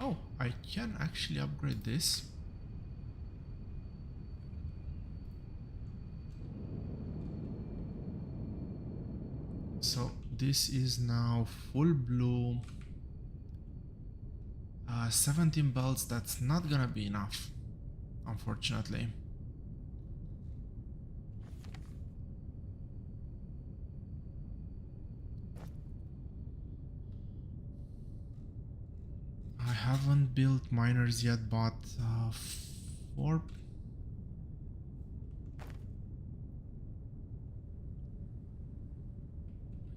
Oh, I can actually upgrade this. So this is now full blue. 17 belts, that's not gonna be enough, unfortunately. haven't built miners yet, but 4.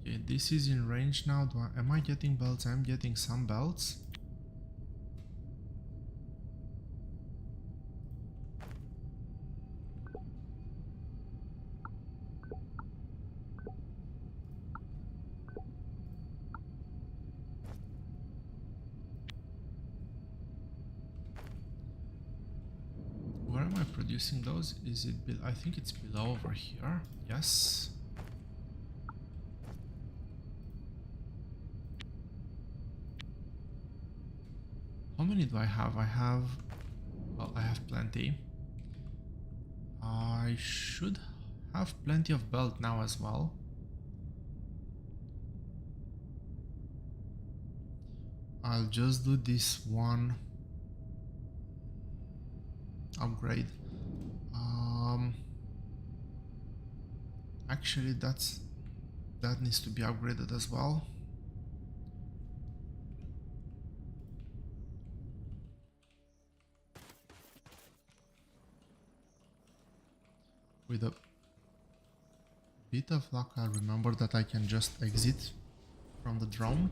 Okay, this is in range now. Am I getting belts? I'm getting some belts. Where am I producing those? Is it I think it's below over here. Yes. How many do I have? Well, I have plenty. I should have plenty of belt now as well. I'll just do this one upgrade. Actually, that needs to be upgraded as well. With a bit of luck, I'll remember that I can just exit from the drone.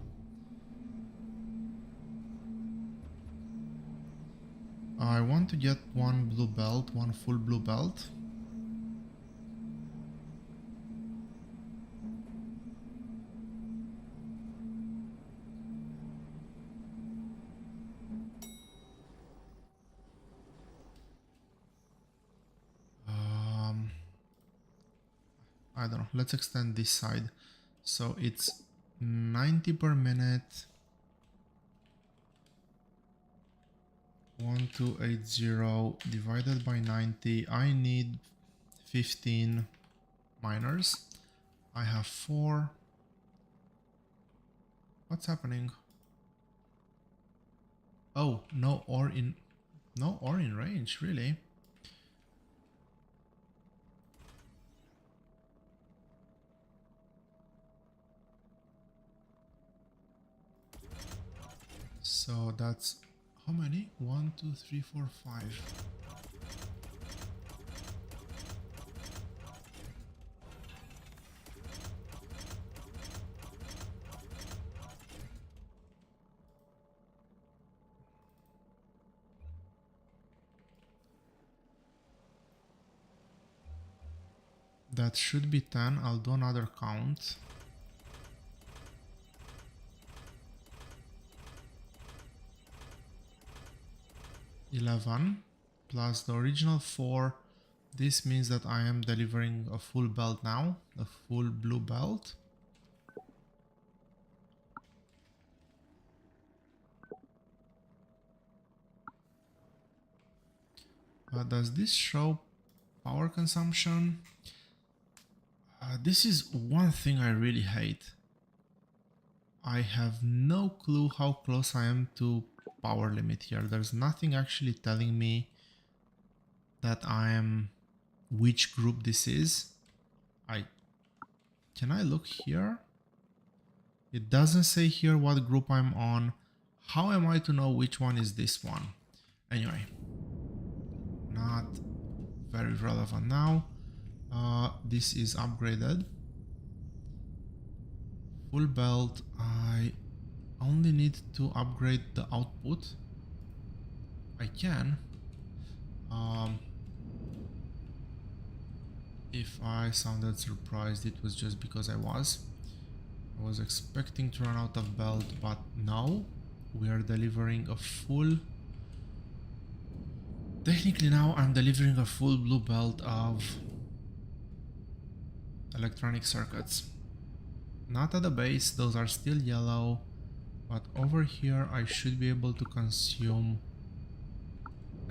I want to get one blue belt, one full blue belt. I don't know, let's extend this side. So it's 90 per minute. 1280 divided by 90. I need 15 miners. I have 4. What's happening? Oh, no ore in range, really? So that's how many? 1, 2, 3, 4, 5. That should be 10. I'll do another count. $11 plus the original 4. This means that I am delivering a full belt now, a full blue belt. Does this show power consumption? This is one thing I really hate. I have no clue how close I am to power limit here. There's nothing actually telling me that I am which group this is. Can I look here? It doesn't say here what group I'm on. How am I to know which one is this one? Anyway, not very relevant now. This is upgraded. Full belt. I only need to upgrade the output. I can. If I sounded surprised, it was just because I was expecting to run out of belt, but no, we are delivering a full. Technically now I'm delivering a full blue belt of electronic circuits. Not at the base, those are still yellow, but over here I should be able to consume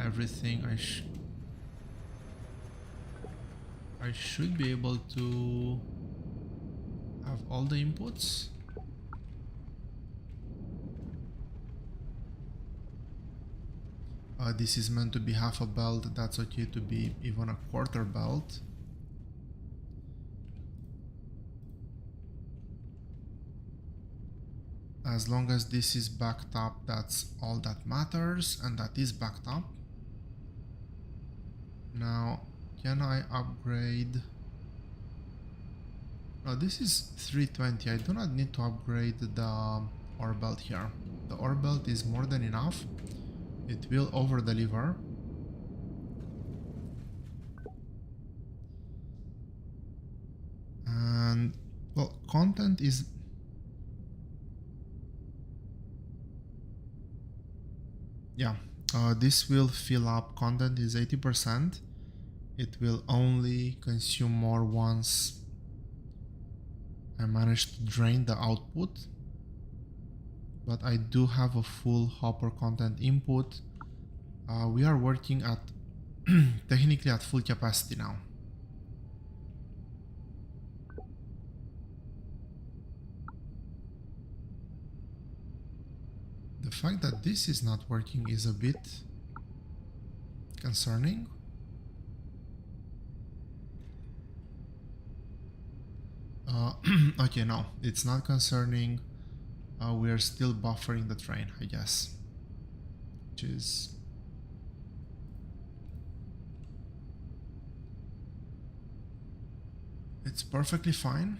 everything. I should be able to have all the inputs. This is meant to be half a belt, that's okay to be even a quarter belt. As long as this is backed up, that's all that matters, and that is backed up. Now, can I upgrade? No, this is 320. I do not need to upgrade the ore belt here. The ore belt is more than enough. It will over deliver. And well, content is this will fill up. Content is 80%. It will only consume more once I manage to drain the output. But I do have a full hopper content input. We are working at technically at full capacity now. The fact that this is not working is a bit concerning. Okay, no, it's not concerning. We are still buffering the train, I guess. Which is... It's perfectly fine.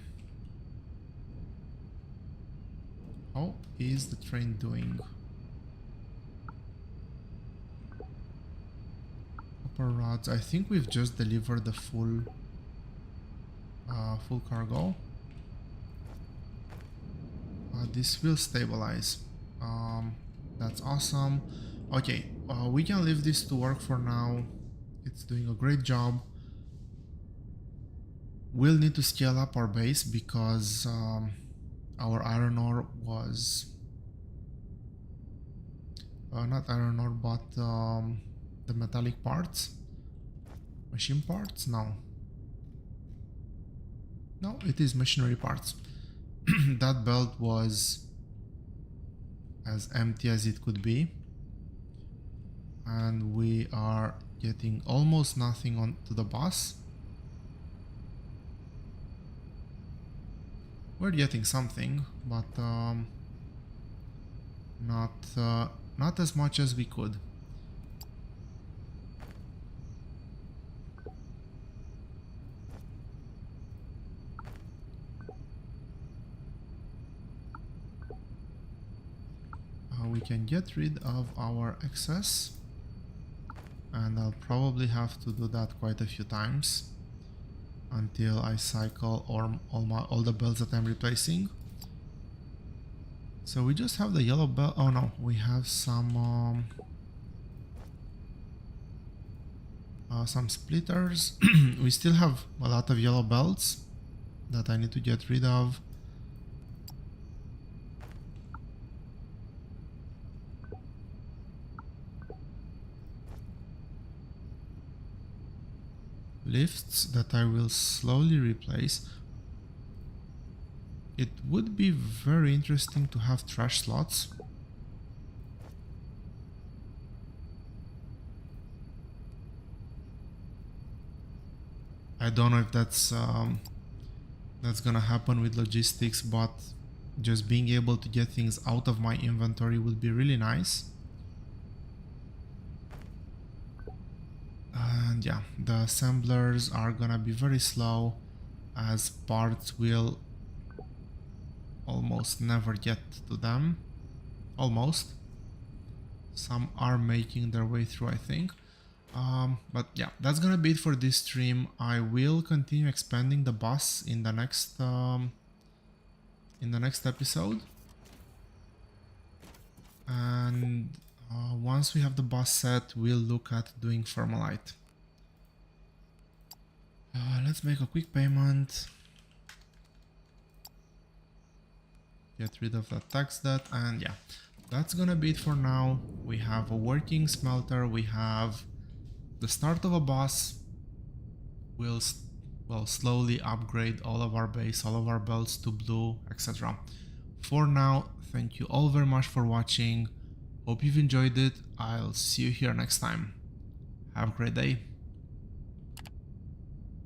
How is the train doing? Upper rods. I think we've just delivered the full cargo. This will stabilize. That's awesome. Okay, we can leave this to work for now. It's doing a great job. We'll need to scale up our base because our iron ore was not iron ore, but the metallic parts, machine parts. No, it is machinery parts. That belt was as empty as it could be, and we are getting almost nothing onto the bus. We're getting something, but not as much as we could. We can get rid of our excess, and I'll probably have to do that quite a few times until I cycle all the belts that I'm replacing. So we just have the yellow belt. Oh no, we have some splitters. We still have a lot of yellow belts that I need to get rid of. Lifts that I will slowly replace. It would be very interesting to have trash slots. I don't know if that's gonna happen with logistics, but just being able to get things out of my inventory would be really nice. And yeah, the assemblers are gonna be very slow, as parts will almost never get to them. Almost. Some are making their way through, I think. But yeah, that's gonna be it for this stream. I will continue expanding the bus in the next episode. And once we have the bus set, we'll look at doing Thermalite. Let's make a quick payment. Get rid of that tax debt, and yeah, that's gonna be it for now. We have a working smelter, we have the start of a bus. We'll slowly upgrade all of our base, all of our belts to blue, etc. For now, thank you all very much for watching. Hope you've enjoyed it. I'll see you here next time. Have a great day.